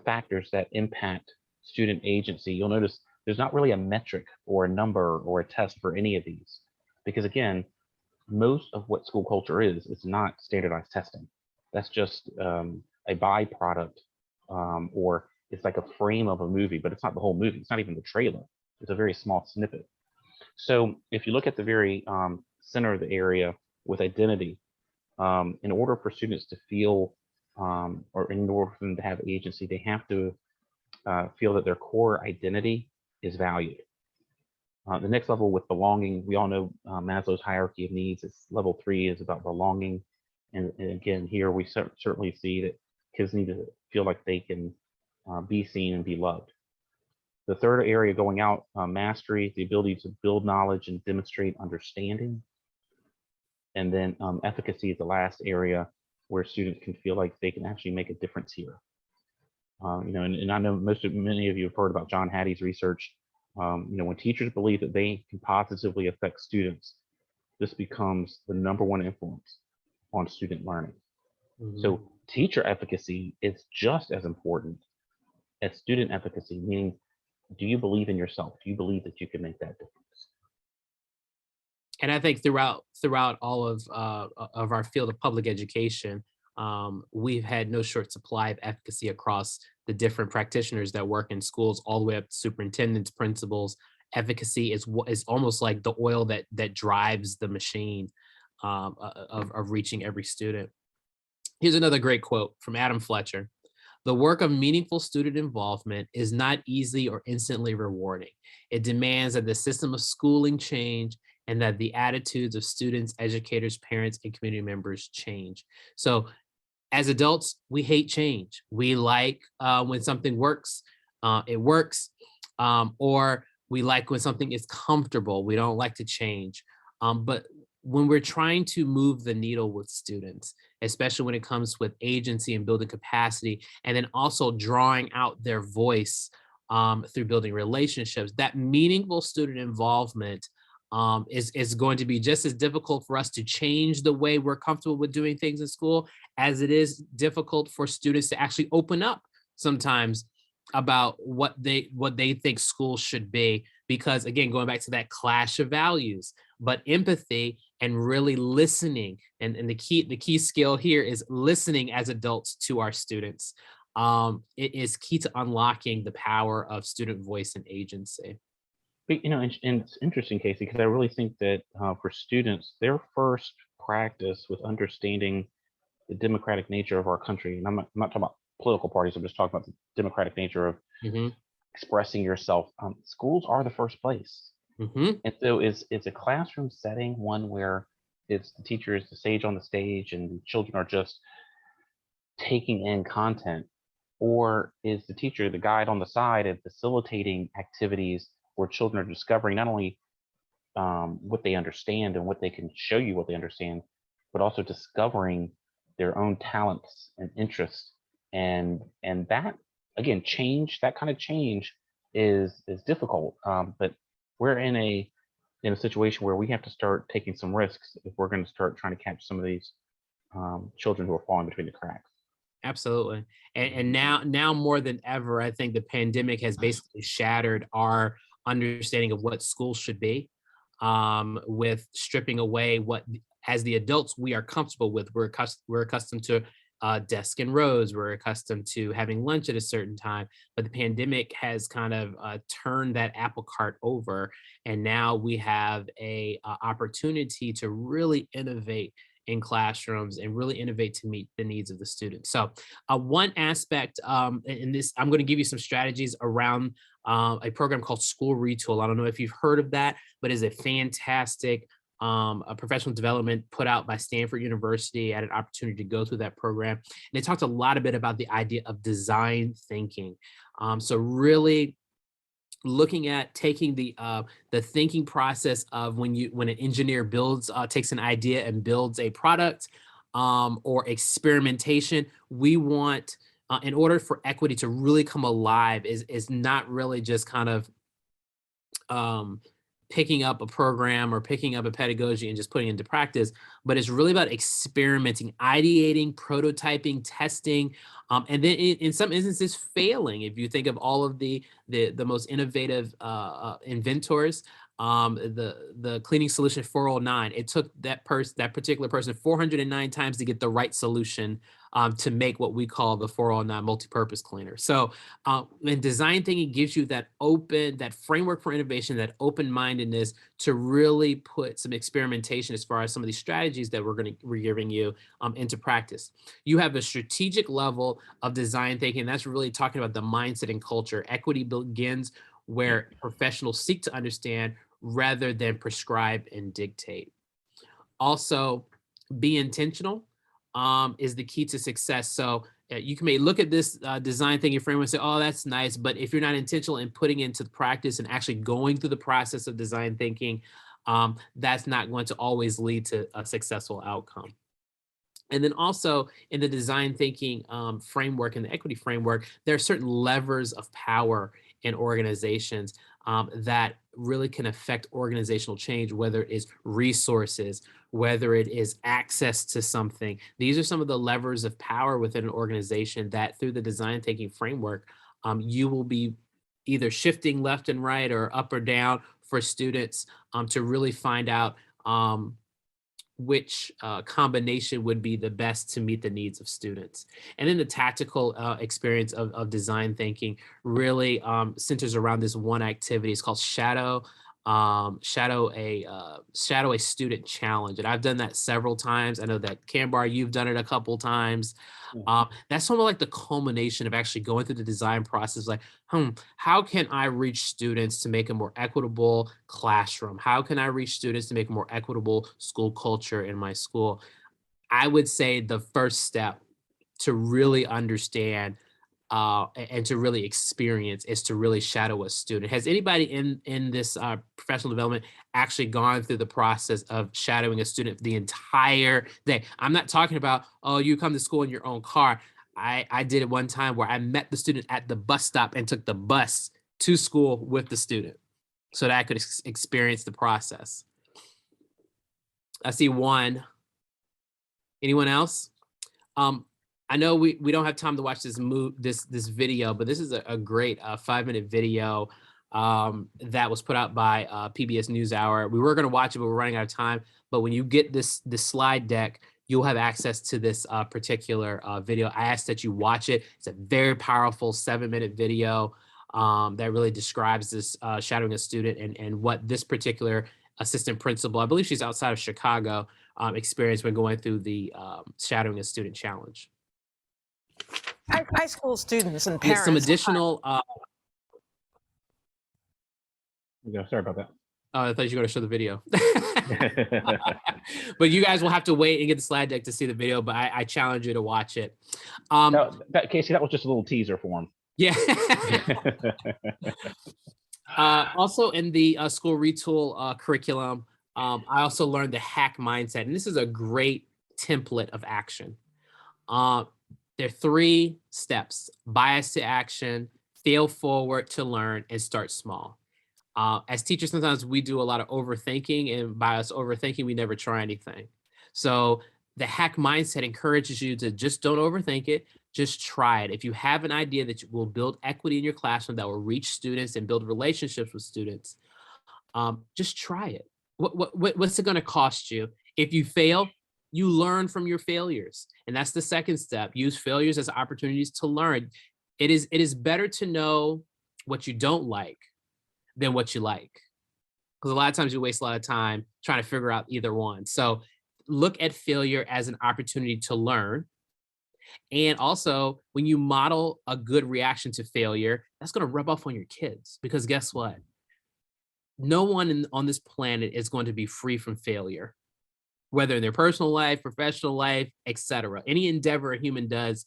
factors that impact student agency, you'll notice there's not really a metric or a number or a test for any of these, because again, most of what school culture is not standardized testing. That's just a byproduct, or it's like a frame of a movie, but it's not the whole movie. It's not even the trailer. It's a very small snippet. So if you look at the very center of the area with identity, in order for students to feel, or in order for them to have agency, they have to feel that their core identity is valued. The next level with belonging, we all know Maslow's hierarchy of needs. It's level 3 is about belonging. And again, here we certainly see that kids need to feel like they can be seen and be loved. The third area going out, mastery, the ability to build knowledge and demonstrate understanding. And then efficacy is the last area where students can feel like they can actually make a difference here. And I know many of you have heard about John Hattie's research. When teachers believe that they can positively affect students, this becomes the #1 influence on student learning. Mm-hmm. So teacher efficacy is just as important as student efficacy, meaning, do you believe in yourself? Do you believe that you can make that difference? And I think throughout all of our field of public education, we've had no short supply of efficacy across the different practitioners that work in schools, all the way up to superintendents, principals. Efficacy is almost like the oil that drives the machine of reaching every student. Here's another great quote from Adam Fletcher. The work of meaningful student involvement is not easy or instantly rewarding. It demands that the system of schooling change and that the attitudes of students, educators, parents, and community members change. So as adults, we hate change. We like when something works, it works, or we like when something is comfortable. We don't like to change. But when we're trying to move the needle with students, especially when it comes with agency and building capacity, and then also drawing out their voice through building relationships, that meaningful student involvement is going to be just as difficult for us to change the way we're comfortable with doing things in school as it is difficult for students to actually open up sometimes about what they think school should be. Because again, going back to that clash of values, but empathy and really listening, and the key skill here is listening as adults to our students. It is key to unlocking the power of student voice and agency. But, and it's interesting, Casey, because I really think that for students, their first practice with understanding the democratic nature of our country, and I'm not talking about political parties, I'm just talking about the democratic nature of expressing yourself. Schools are the first place. And so is a classroom setting one where it's the teacher is the sage on the stage and the children are just taking in content? Or is the teacher the guide on the side and facilitating activities where children are discovering not only what they understand and what they can show you what they understand, but also discovering their own talents and interests? And that, again, that kind of change is difficult. But we're in a situation where we have to start taking some risks if we're going to start trying to catch some of these children who are falling between the cracks. Absolutely. And now more than ever, I think the pandemic has basically shattered our understanding of what schools should be, with stripping away what, as the adults, we are comfortable with. We're accustomed to desk and rows. We're accustomed to having lunch at a certain time. But the pandemic has kind of turned that apple cart over. And now we have a opportunity to really innovate in classrooms and really innovate to meet the needs of the students. So one aspect in this, I'm going to give you some strategies around a program called School Retool. I don't know if you've heard of that, but it's a fantastic a professional development put out by Stanford University. I had an opportunity to go through that program. And they talked a lot a bit about the idea of design thinking. So really looking at taking the thinking process of when an engineer builds takes an idea and builds a product or experimentation. We want in order for equity to really come alive is not really just kind of picking up a program or picking up a pedagogy and just putting it into practice, but it's really about experimenting, ideating, prototyping, testing, and then in some instances failing. If you think of all of the most innovative inventors, the cleaning solution 409, it took that particular person 409 times to get the right solution to make what we call the 409 multi-purpose cleaner. So when design thinking gives you that framework for innovation, that open-mindedness to really put some experimentation as far as some of these strategies that we're giving you into practice. You have a strategic level of design thinking. That's really talking about the mindset and culture. Equity begins where professionals seek to understand rather than prescribe and dictate. Also, be intentional is the key to success. So you may look at this design thinking framework and say, oh, that's nice. But if you're not intentional in putting into practice and actually going through the process of design thinking, that's not going to always lead to a successful outcome. And then also in the design thinking framework and the equity framework, there are certain levers of power in organizations that really can affect organizational change, whether it is resources, whether it is access to something. These are some of the levers of power within an organization that through the design thinking framework, you will be either shifting left and right or up or down for students to really find out which combination would be the best to meet the needs of students. And then the tactical experience of design thinking really centers around this one activity. It's called shadow a student challenge. And I've done that several times. I know that Kambar, you've done it a couple times. That's sort of like the culmination of actually going through the design process. Like, how can I reach students to make a more equitable classroom? How can I reach students to make a more equitable school culture in my school? I would say the first step to really understand and to really experience is to really shadow a student. Has anybody in this professional development actually gone through the process of shadowing a student the entire day? I'm not talking about, oh, you come to school in your own car. I did it one time where I met the student at the bus stop and took the bus to school with the student so that I could experience the process. I see one. Anyone else? I know we don't have time to watch this video, but this is a great 5-minute video that was put out by PBS NewsHour. We were going to watch it, but we're running out of time. But when you get this slide deck, you'll have access to this particular video. I ask that you watch it. It's a very powerful 7-minute video that really describes this shadowing a student and what this particular assistant principal, I believe she's outside of Chicago, experienced when going through the shadowing a student challenge. High school students and There's parents. some additional. Sorry about that. I thought you were going to show the video. But you guys will have to wait and get the slide deck to see the video, but I challenge you to watch it. Casey, that was just a little teaser for him. Yeah. Also in the school retool curriculum, I also learned the hack mindset, and this is a great template of action. There are 3 steps: bias to action, fail forward to learn, and start small. As teachers, sometimes we do a lot of overthinking, and by us overthinking, we never try anything. So the hack mindset encourages you to just don't overthink it, just try it. If you have an idea that will build equity in your classroom, that will reach students and build relationships with students, just try it. What's it going to cost you? If you fail, you learn from your failures. And that's the second step. Use failures as opportunities to learn. It is better to know what you don't like than what you like. Because a lot of times you waste a lot of time trying to figure out either one. So look at failure as an opportunity to learn. And also, when you model a good reaction to failure, that's going to rub off on your kids. Because guess what? No one on this planet is going to be free from failure, whether in their personal life, professional life, etc. Any endeavor a human does,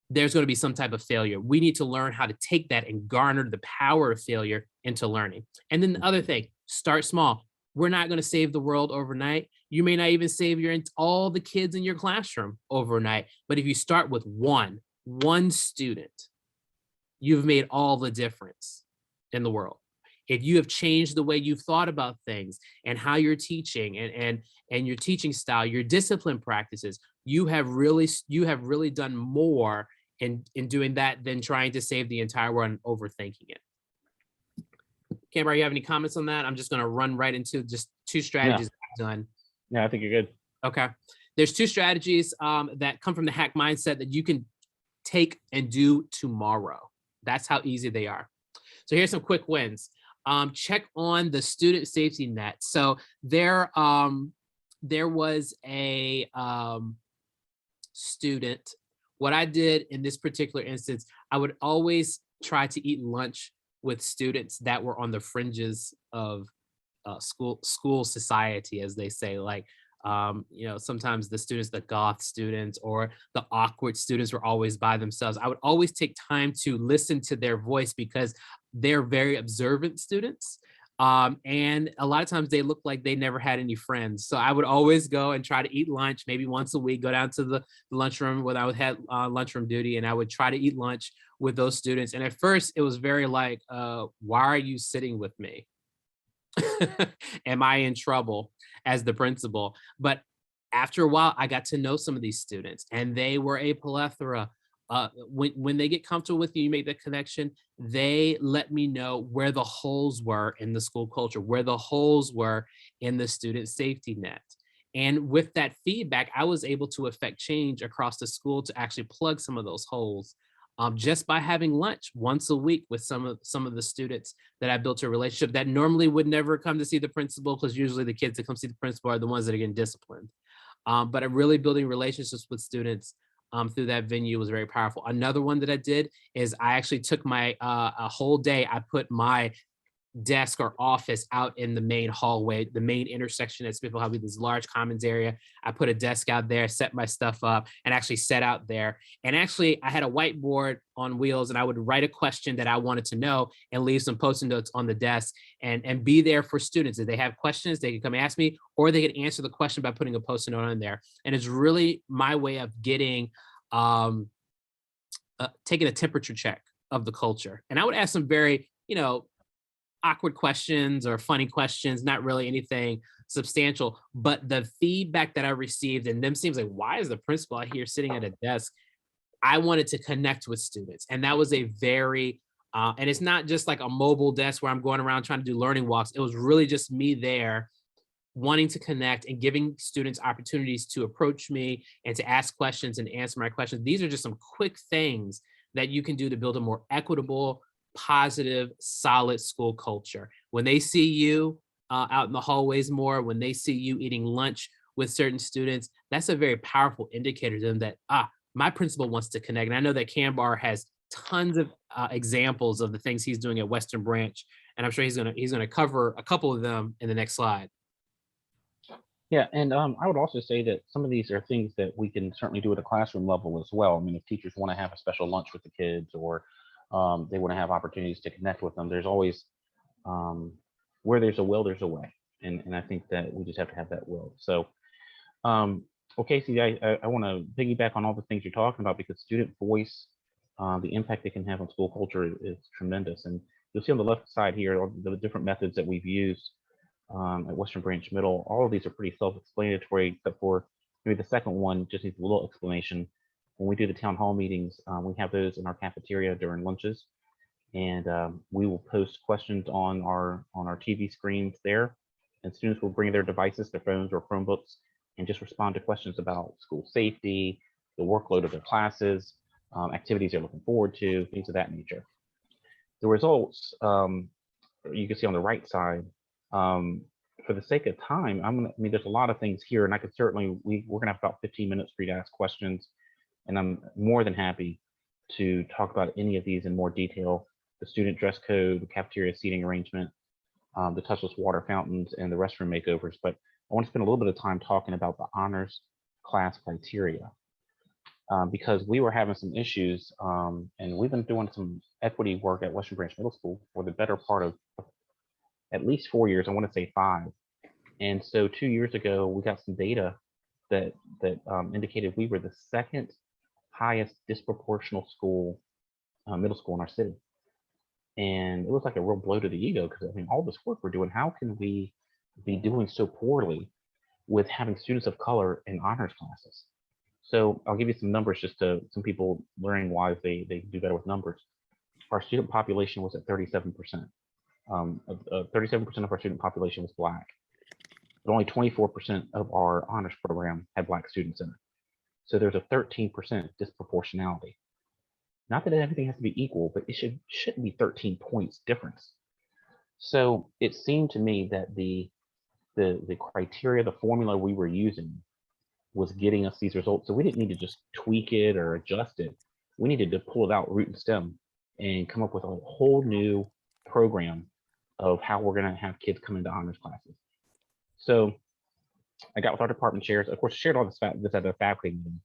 there's going to be some type of failure. We need to learn how to take that and garner the power of failure into learning. And then the other thing, start small. We're not going to save the world overnight. You may not even save all the kids in your classroom overnight. But if you start with one student, you've made all the difference in the world. If you have changed the way you've thought about things and how you're teaching and your teaching style, your discipline practices, you have really done more in doing that than trying to save the entire world and overthinking it. Kambar, you have any comments on that? I'm just going to run right into just two strategies I've done. Yeah, I think you're good. Okay. There's two strategies that come from the hack mindset that you can take and do tomorrow. That's how easy they are. So here's some quick wins. Check on the student safety net. So there was a student. What I did in this particular instance, I would always try to eat lunch with students that were on the fringes of school society, as they say. Like, sometimes the students, the goth students or the awkward students were always by themselves. I would always take time to listen to their voice because they're very observant students. And a lot of times they look like they never had any friends. So I would always go and try to eat lunch, maybe once a week, go down to the lunchroom when I would have lunchroom duty, and I would try to eat lunch with those students. And at first it was very like, why are you sitting with me? Am I in trouble as the principal? But after a while, I got to know some of these students, and they were a plethora. When they get comfortable with you, you make that connection, they let me know where the holes were in the school culture, where the holes were in the student safety net. And with that feedback, I was able to affect change across the school to actually plug some of those holes. Just by having lunch once a week with some of the students that I built a relationship that normally would never come to see the principal, because usually the kids that come see the principal are the ones that are getting disciplined. But I'm really building relationships with students through that venue was very powerful. Another one that I did is I actually took my a whole day. I put my desk or office out in the main hallway, the main intersection at Smithfield Highway, this large commons area. I put a desk out there, set my stuff up, and actually sat out there. And actually, I had a whiteboard on wheels, and I would write a question that I wanted to know and leave some post-it notes on the desk and be there for students. If they have questions, they could come ask me, or they could answer the question by putting a post-it note on there. And it's really my way of getting, taking a temperature check of the culture. And I would ask some very, awkward questions or funny questions, not really anything substantial, but the feedback that I received and them seems like, why is the principal out here sitting at a desk? I wanted to connect with students. And that was a very, and it's not just like a mobile desk where I'm going around trying to do learning walks. It was really just me there wanting to connect and giving students opportunities to approach me and to ask questions and answer my questions. These are just some quick things that you can do to build a more equitable, positive, solid school culture. When they see you out in the hallways more, when they see you eating lunch with certain students, that's a very powerful indicator to them that, my principal wants to connect. And I know that Kambar has tons of examples of the things he's doing at Western Branch. And I'm sure he's gonna cover a couple of them in the next slide. Yeah, and I would also say that some of these are things that we can certainly do at a classroom level as well. I mean, if teachers want to have a special lunch with the kids, or they want to have opportunities to connect with them, there's always, where there's a will, there's a way. And I think that we just have to have that will. So, well, Casey, I want to piggyback on all the things you're talking about, because student voice, the impact it can have on school culture is tremendous. And you'll see on the left side here all the different methods that we've used at Western Branch Middle. All of these are pretty self-explanatory, except for maybe the second one just needs a little explanation. When we do the town hall meetings, we have those in our cafeteria during lunches, and we will post questions on our TV screens there, and students will bring their devices, their phones or Chromebooks, and just respond to questions about school safety, the workload of their classes, activities they're looking forward to, things of that nature. The results you can see on the right side. For the sake of time, I mean, there's a lot of things here, and I could certainly, we're gonna have about 15 minutes for you to ask questions, and I'm more than happy to talk about any of these in more detail. The student dress code, the cafeteria seating arrangement, the touchless water fountains, and the restroom makeovers. But I want to spend a little bit of time talking about the honors class criteria, because we were having some issues, and we've been doing some equity work at Western Branch Middle School for the better part of at least 4 years, I want to say 5. And so 2 years ago, we got some data that indicated we were the second highest disproportional school, middle school in our city. And it was like a real blow to the ego, because I mean, all this work we're doing, how can we be doing so poorly with having students of color in honors classes? So I'll give you some numbers just to some people learning why they do better with numbers. Our student population was at 37%. 37% of our student population was Black, but only 24% of our honors program had Black students in it. So there's a 13% disproportionality. Not that everything has to be equal, but it shouldn't be 13 points difference. So it seemed to me that the criteria, the formula we were using was getting us these results. So we didn't need to just tweak it or adjust it. We needed to pull it out root and stem and come up with a whole new program of how we're going to have kids come into honors classes. So I got with our department chairs. Of course, shared all this at the faculty meeting.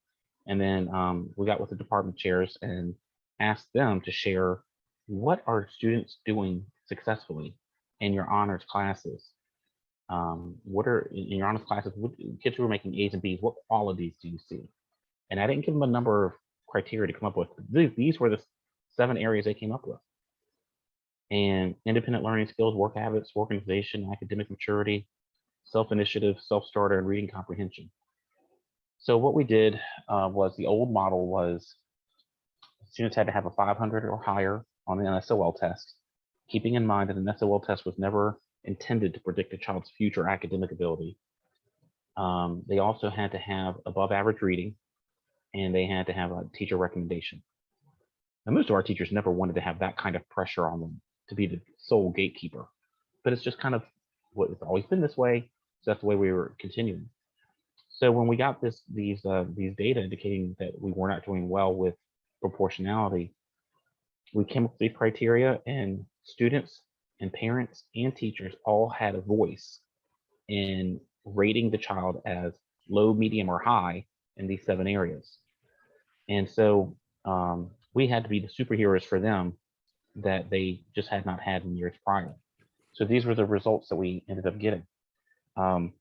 And then we got with the department chairs and asked them to share what are students doing successfully in your honors classes. What are in your honors classes, what, kids who are making A's and B's, what qualities do you see? And I didn't give them a number of criteria to come up with. These were the 7 areas they came up with. And independent learning skills, work habits, organization, academic maturity, self-initiative, self-starter, and reading comprehension. So what we did was, the old model was students had to have a 500 or higher on the SOL test, keeping in mind that an SOL test was never intended to predict a child's future academic ability. They also had to have above average reading, and they had to have a teacher recommendation. Now, most of our teachers never wanted to have that kind of pressure on them to be the sole gatekeeper, but it's just kind of what it's always been this way. So that's the way we were continuing. So when we got these data indicating that we were not doing well with proportionality, we came up with these criteria, and students and parents and teachers all had a voice in rating the child as low, medium, or high in these 7 areas. And so we had to be the superheroes for them that they just had not had in years prior. So these were the results that we ended up getting. And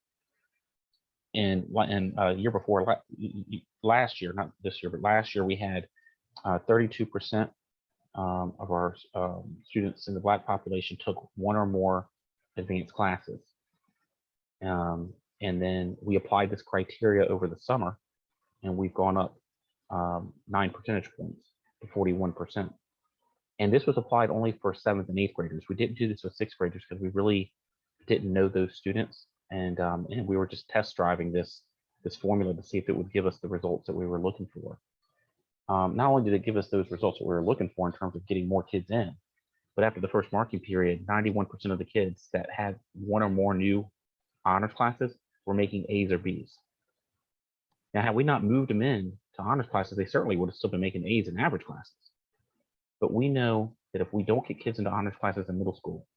year before, last year, not this year, but last year, we had 32% of our students in the Black population took 1 or more advanced classes. And then we applied this criteria over the summer, and we've gone up 9 percentage points to 41%. And this was applied only for 7th and 8th graders. We didn't do this with 6th graders because we really didn't know those students. And we were just test driving this formula to see if it would give us the results that we were looking for. Not only did it give us those results that we were looking for in terms of getting more kids in, but after the first marking period, 91% of the kids that had 1 or more new honors classes were making A's or B's. Now, had we not moved them in to honors classes, they certainly would have still been making A's in average classes. But we know that if we don't get kids into honors classes in middle school,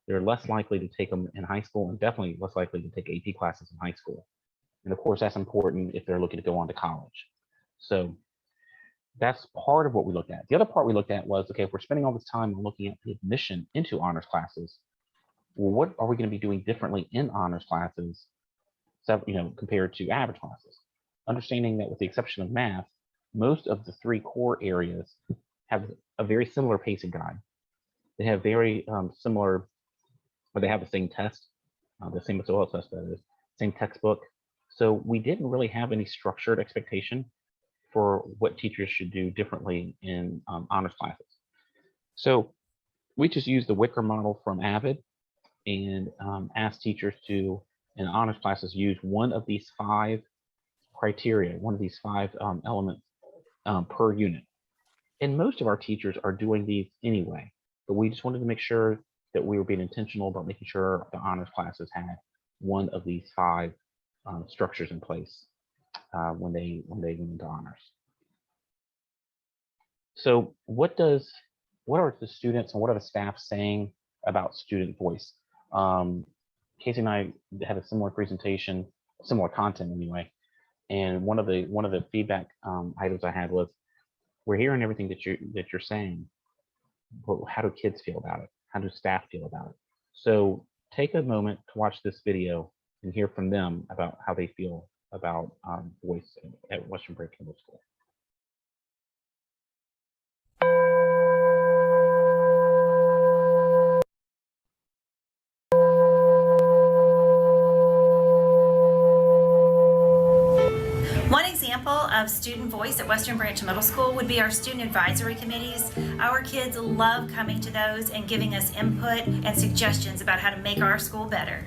they're less likely to take them in high school, and definitely less likely to take AP classes in high school. And of course, that's important if they're looking to go on to college. So that's part of what we looked at. The other part we looked at was, okay, if we're spending all this time looking at the admission into honors classes, well, what are we going to be doing differently in honors classes, compared to average classes? Understanding that with the exception of math, most of the 3 core areas have a very similar pacing guide. They have very similar, or they have the same test, the same SOL test, that is, same textbook. So we didn't really have any structured expectation for what teachers should do differently in honors classes. So we just used the Wicker model from Avid and asked teachers to, in honors classes, use one of these 5 criteria, one of these 5 elements per unit. And most of our teachers are doing these anyway, but we just wanted to make sure that we were being intentional about making sure the honors classes had one of these 5 structures in place when they went into honors. So what are the students and what are the staff saying about student voice? Casey and I had a similar presentation, similar content anyway, and one of the feedback items I had was, we're hearing everything that you're saying, but how do kids feel about it? How do staff feel about it? So take a moment to watch this video and hear from them about how they feel about voice at Western Branch Middle School. One example of student voice at Western Branch Middle School would be our student advisory committees. Our kids love coming to those and giving us input and suggestions about how to make our school better.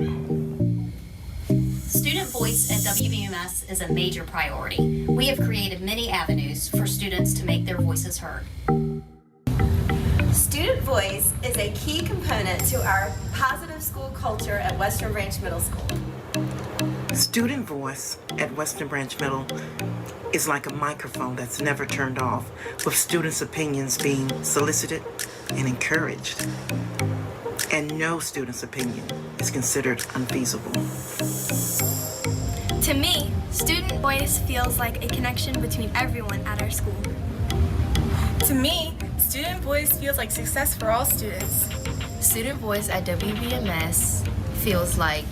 Student voice at WBMS is a major priority. We have created many avenues for students to make their voices heard. Student voice is a key component to our positive school culture at Western Branch Middle School. Student voice at Western Branch Middle is like a microphone that's never turned off, with students' opinions being solicited and encouraged. And no student's opinion is considered unfeasible. To me, student voice feels like a connection between everyone at our school. To me, student voice feels like success for all students. Student voice at WBMS feels like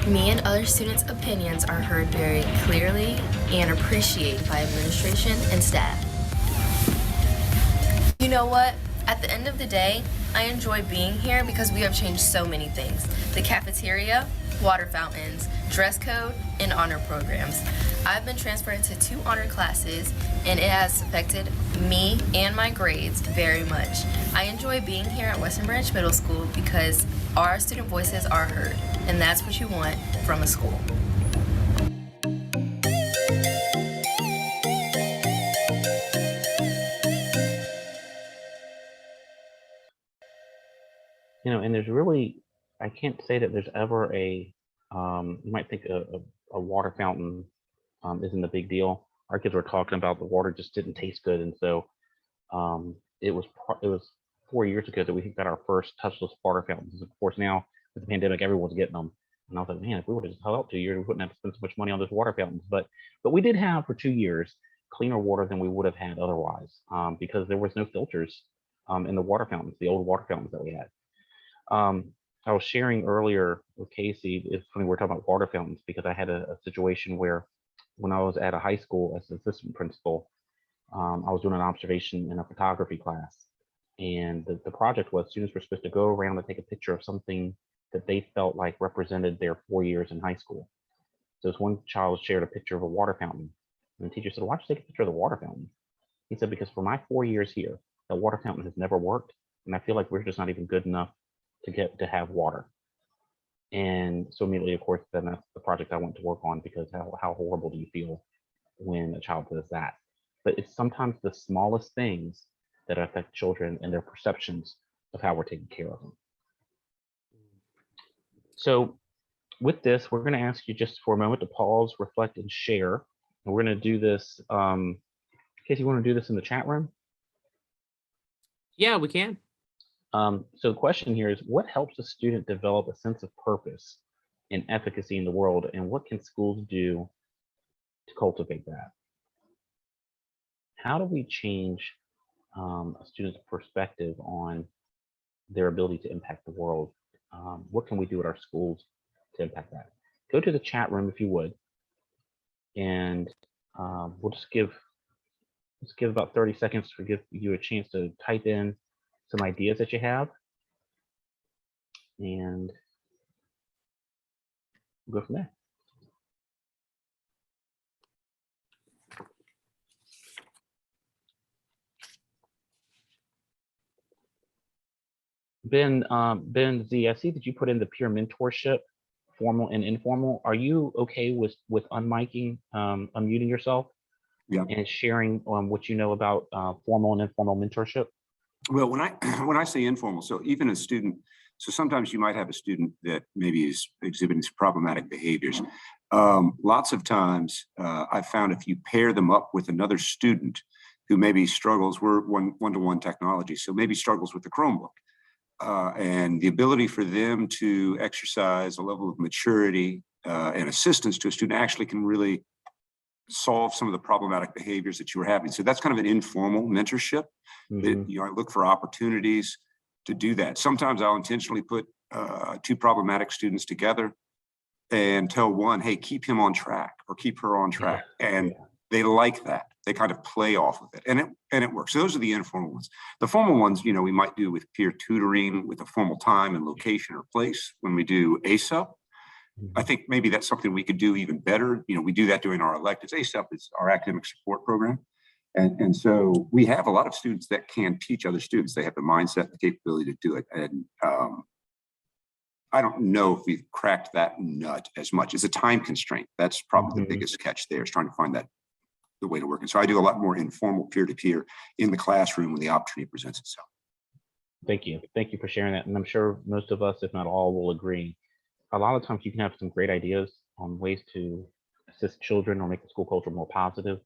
me and other students' opinions are heard very clearly and appreciated by administration and staff. You know what? At the end of the day, I enjoy being here because we have changed so many things. The cafeteria, water fountains, dress code, and honor programs. I've been transferred into 2 honor classes, and it has affected me and my grades very much. I enjoy being here at Western Branch Middle School because our student voices are heard, and that's what you want from a school. You know, and there's really, I can't say that there's ever a, you might think a water fountain isn't a big deal. Our kids were talking about the water just didn't taste good, and so it was 4 years ago that we got our first touchless water fountains. Of course, now with the pandemic, everyone's getting them. And I was like, man, if we would have just held out 2 years, we wouldn't have to spend so much money on those water fountains. But we did have for 2 years cleaner water than we would have had otherwise, because there was no filters in the water fountains, the old water fountains that we had. I was sharing earlier with Casey, it's funny we're talking about water fountains, because I had a situation where when I was at a high school as an assistant principal, I was doing an observation in a photography class. And the project was students were supposed to go around and take a picture of something that they felt like represented their 4 years in high school. So this one child shared a picture of a water fountain. And the teacher said, why'd you take a picture of the water fountain? He said, because for my 4 years here, the water fountain has never worked. And I feel like we're just not even good enough to have water. And so immediately, of course, then that's the project I went to work on, because how horrible do you feel when a child does that? But it's sometimes the smallest things that affect children and their perceptions of how we're taking care of them. So with this, we're going to ask you just for a moment to pause, reflect, and share. And we're going to do this. Casey, you want to do this in the chat room? Yeah, we can. So the question here is, what helps a student develop a sense of purpose and efficacy in the world, and what can schools do to cultivate that? How do we change a student's perspective on their ability to impact the world? What can we do at our schools to impact that? Go to the chat room if you would, and we'll just give about 30 seconds to give you a chance to type in some ideas that you have, and we'll go from there. Ben Z, I see that you put in the peer mentorship, formal and informal. Are you okay with unmiking, unmuting yourself? Yeah. And sharing what you know about formal and informal mentorship? Well, when I when I say informal, so even a student, so sometimes you might have a student that maybe is exhibiting some problematic behaviors. Lots of times, I've found if you pair them up with another student who maybe struggles, we're one-to-one technology, so maybe struggles with the Chromebook. And the ability for them to exercise a level of maturity and assistance to a student actually can really solve some of the problematic behaviors that you were having. So that's kind of an informal mentorship. That, you know, I look for opportunities to do that. Sometimes I'll intentionally put two problematic students together and tell one, hey, keep him on track or keep her on track. And they like that. They kind of play off of it, and it works. So those are the informal ones. The formal ones, you know, we might do with peer tutoring with a formal time and location or place when we do ASUP. I think maybe that's something we could do even better. You know, we do that during our electives. ASUP is our academic support program. And so we have a lot of students that can teach other students. They have the mindset, the capability to do it. And I don't know if we've cracked that nut as much. It's a time constraint. That's probably the biggest catch there, is trying to find the way to work. And so I do a lot more informal peer-to-peer in the classroom when the opportunity presents itself. Thank you. Thank you for sharing that. And I'm sure most of us, if not all, will agree. A lot of times you can have some great ideas on ways to assist children or make the school culture more positive.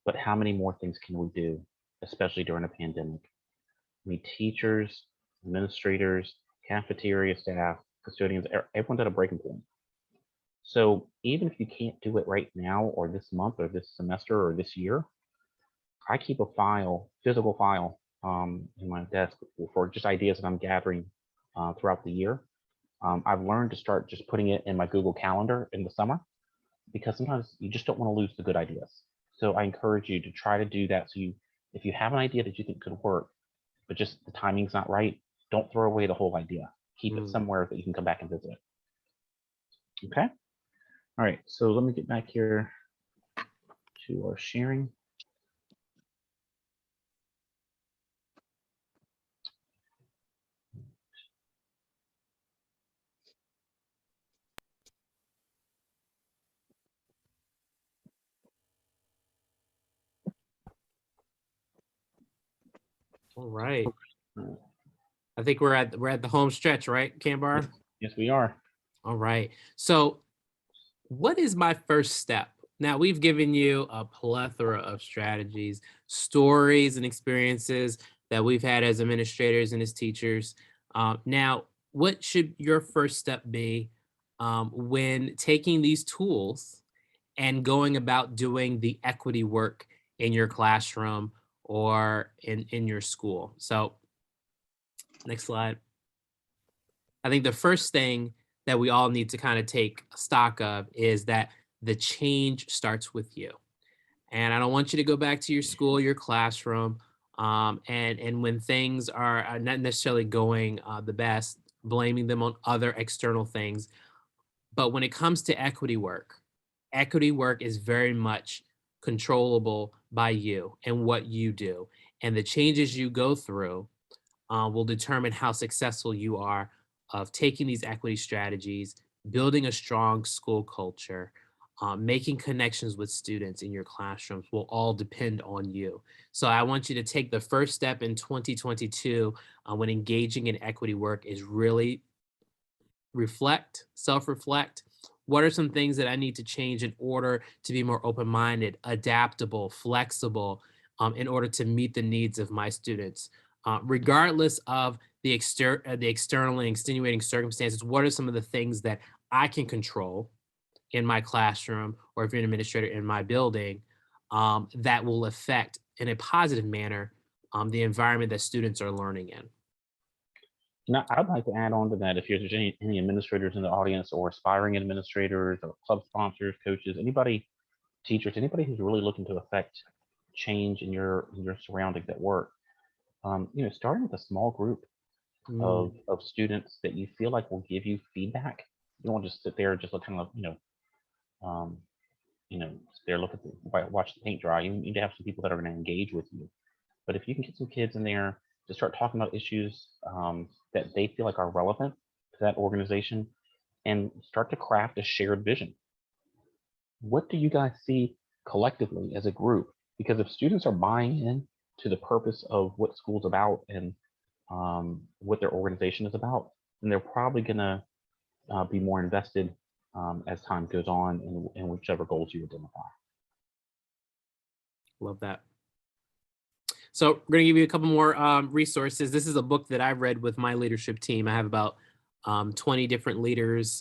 But how many more things can we do, especially during a pandemic? I mean, teachers, administrators, cafeteria staff, custodians, everyone's at a breaking point. So even if you can't do it right now or this month or this semester or this year, I keep a file, physical file in my desk for just ideas that I'm gathering throughout the year. I've learned to start just putting it in my Google Calendar in the summer, because sometimes you just don't want to lose the good ideas. So I encourage you to try to do that. So if you have an idea that you think could work, but just the timing's not right, don't throw away the whole idea. Keep it somewhere that you can come back and visit. Okay. All right. So let me get back here to our sharing. All right. I think we're at the home stretch, right, Kambar? Yes, we are. All right. So what is my first step? Now, we've given you a plethora of strategies, stories, and experiences that we've had as administrators and as teachers. Now, what should your first step be when taking these tools and going about doing the equity work in your classroom or in your school? So, next slide. I think the first thing that we all need to kind of take stock of is that the change starts with you. And I don't want you to go back to your school, your classroom, and when things are not necessarily going the best, blaming them on other external things. But when it comes to equity work is very much controllable by you and what you do. And the changes you go through will determine how successful you are of taking these equity strategies, building a strong school culture, making connections with students in your classrooms will all depend on you. So I want you to take the first step in 2022 when engaging in equity work is really reflect, self-reflect. What are some things that I need to change in order to be more open-minded, adaptable, flexible, in order to meet the needs of my students? Regardless of the external and extenuating circumstances, what are some of the things that I can control in my classroom, or if you're an administrator in my building, that will affect in a positive manner the environment that students are learning in? Now, I'd like to add on to that, if there's any administrators in the audience or aspiring administrators or club sponsors, coaches, anybody, teachers, anybody who's really looking to affect change in your surroundings at work. Starting with a small group, of students that you feel like will give you feedback. You don't want to just sit there and just kind of, sit there, look at watch the paint dry. You need to have some people that are going to engage with you. But if you can get some kids in there to start talking about issues that they feel like are relevant to that organization and start to craft a shared vision. What do you guys see collectively as a group? Because if students are buying in to the purpose of what school's about and what their organization is about, then they're probably going to be more invested as time goes on in whichever goals you identify. Love that. So we're going to give you a couple more resources. This is a book that I've read with my leadership team. I have about 20 different leaders,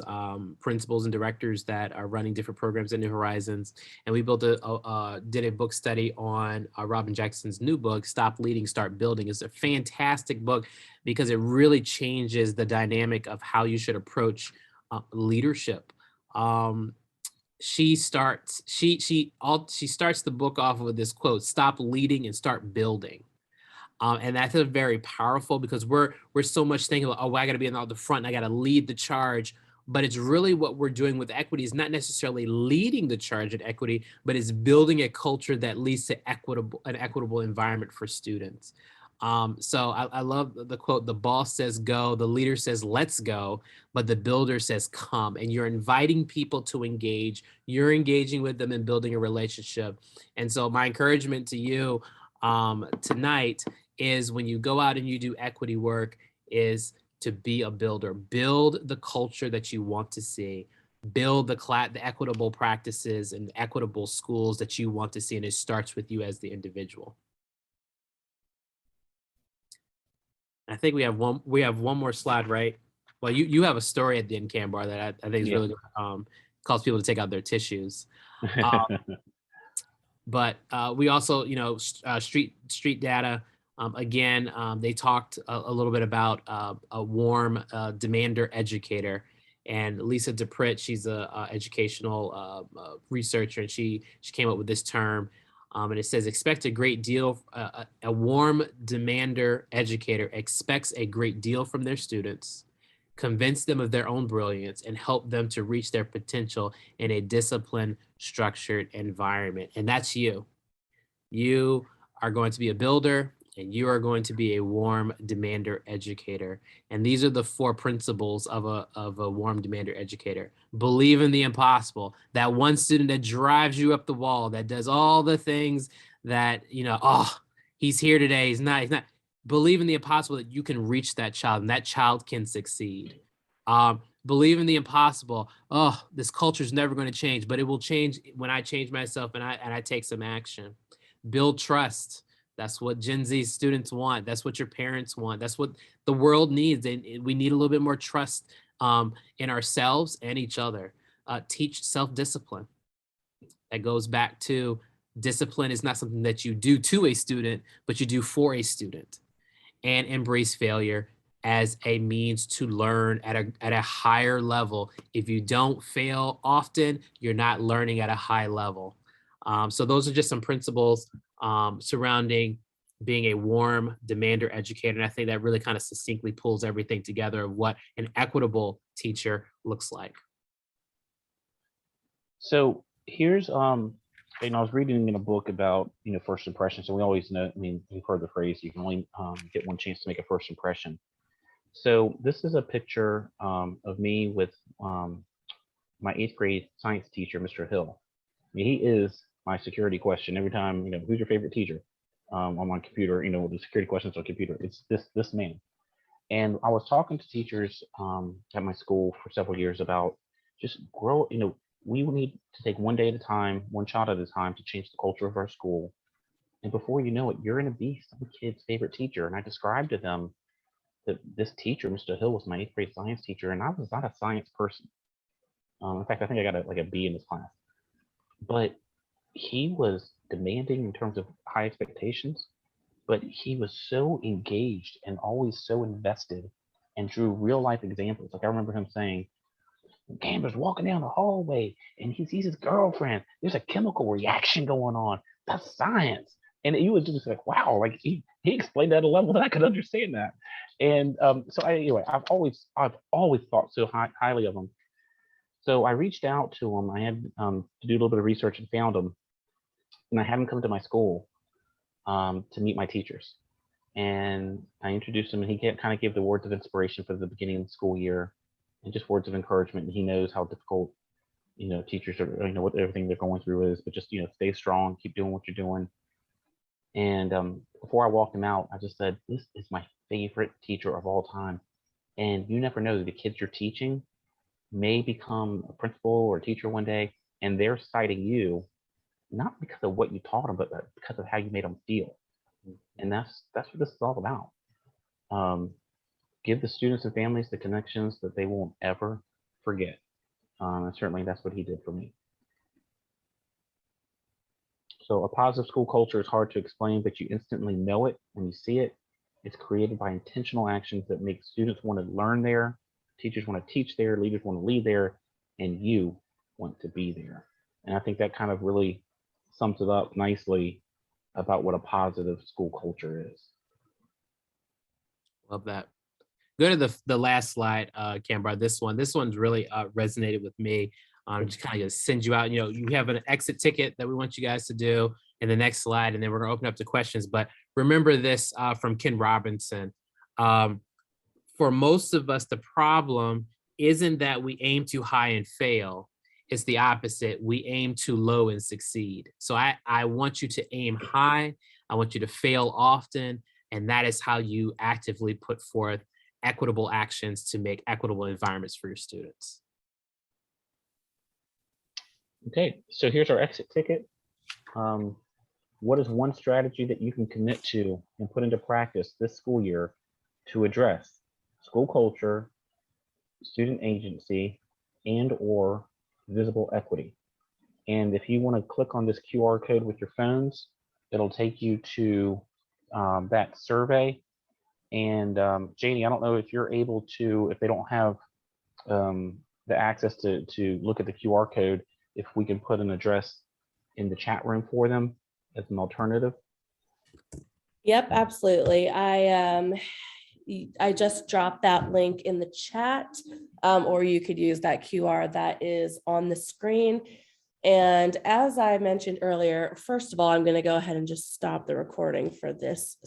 principals, and directors that are running different programs at New Horizons. And we did a book study on Robin Jackson's new book, Stop Leading, Start Building. It's a fantastic book because it really changes the dynamic of how you should approach leadership. She starts the book off with this quote: "Stop leading and start building." And that's very powerful because we're so much thinking about, oh, I got to be on the front, I got to lead the charge. But it's really what we're doing with equity is not necessarily leading the charge at equity, but it's building a culture that leads to an equitable environment for students. So I love the quote: "The boss says go, the leader says let's go, but the builder says come." And you're inviting people to engage, you're engaging with them and building a relationship. And so my encouragement to you tonight is, when you go out and you do equity work, is to be a builder. Build the culture that you want to see. Build the equitable practices and equitable schools that you want to see. And it starts with you as the individual. I think we have one more slide, right? Well, you have a story at the end, Kambar, that I think is really cause people to take out their tissues. But we also, street data. Again, they talked a little bit about a warm demander educator. And Lisa DePritt, she's a educational researcher, and she came up with this term. And it says, expect a great deal. A warm demander educator expects a great deal from their students, convince them of their own brilliance, and help them to reach their potential in a disciplined, structured environment. And that's you. You are going to be a builder, and you are going to be a warm demander educator. And these are the 4 principles of a warm demander educator. Believe in the impossible. That one student that drives you up the wall, that does all the things that, he's here today, he's not. Believe in the impossible, that you can reach that child and that child can succeed. Believe in the impossible. Oh, this culture is never going to change, but it will change when I change myself and I take some action. Build trust. That's what Gen Z students want. That's what your parents want. That's what the world needs. And we need a little bit more trust in ourselves and each other. Teach self-discipline. That goes back to, discipline is not something that you do to a student, but you do for a student. And embrace failure as a means to learn at a higher level. If you don't fail often, you're not learning at a high level. So those are just some principles surrounding being a warm demander educator. And I think that really kind of succinctly pulls everything together of what an equitable teacher looks like. So here's, I was reading in a book about, first impressions. So we always know, you've heard the phrase, you can only get one chance to make a first impression. So this is a picture of me with my 8th grade science teacher, Mr. Hill. He is my security question every time, who's your favorite teacher on my computer, the security questions on computer, it's this man. And I was talking to teachers at my school for several years about just grow, we need to take one day at a time, one child at a time, to change the culture of our school. And before you know it, you're going to be some kid's favorite teacher. And I described to them that this teacher, Mr. Hill, was my 8th grade science teacher, and I was not a science person. In fact, I think I got a B in this class. But he was demanding in terms of high expectations, but he was so engaged and always so invested and drew real life examples. Like I remember him saying, Kambar's walking down the hallway and he sees his girlfriend. There's a chemical reaction going on. That's science. And you would just like, wow, like he explained that at a level that I could understand that. And so anyway, I've always thought so highly of him. So I reached out to him. I had to do a little bit of research and found him, and I had him come to my school to meet my teachers. And I introduced him, and he kind of gave the words of inspiration for the beginning of the school year, and just words of encouragement. And he knows how difficult, teachers are, what everything they're going through is, but just, stay strong, keep doing what you're doing. And before I walked him out, I just said, this is my favorite teacher of all time. And you never know, the kids you're teaching may become a principal or a teacher one day, and they're citing you, not because of what you taught them, but because of how you made them feel. And that's what this is all about. Give the students and families the connections that they won't ever forget. And certainly that's what he did for me. So a positive school culture is hard to explain, but you instantly know it when you see it. It's created by intentional actions that make students want to learn there, teachers want to teach there, leaders want to lead there, and you want to be there. And I think that kind of really sums it up nicely about what a positive school culture is. Love that. Go to the last slide, Kambar. This one's really resonated with me. Just kind of send you out. You have an exit ticket that we want you guys to do in the next slide, and then we're going to open up to questions. But remember this from Ken Robinson. For most of us, the problem isn't that we aim too high and fail. It's the opposite. We aim too low and succeed. So I want you to aim high. I want you to fail often. And that is how you actively put forth equitable actions to make equitable environments for your students. Okay, so here's our exit ticket. What is one strategy that you can commit to and put into practice this school year to address school culture, student agency, and/or visible equity? And if you want to click on this QR code with your phones, it'll take you to that survey. And Janie, I don't know if you're able to, if they don't have the access to look at the QR code, if we can put an address in the chat room for them as an alternative. Yep, absolutely. I just dropped that link in the chat, or you could use that QR that is on the screen. And as I mentioned earlier, first of all, I'm going to go ahead and just stop the recording for this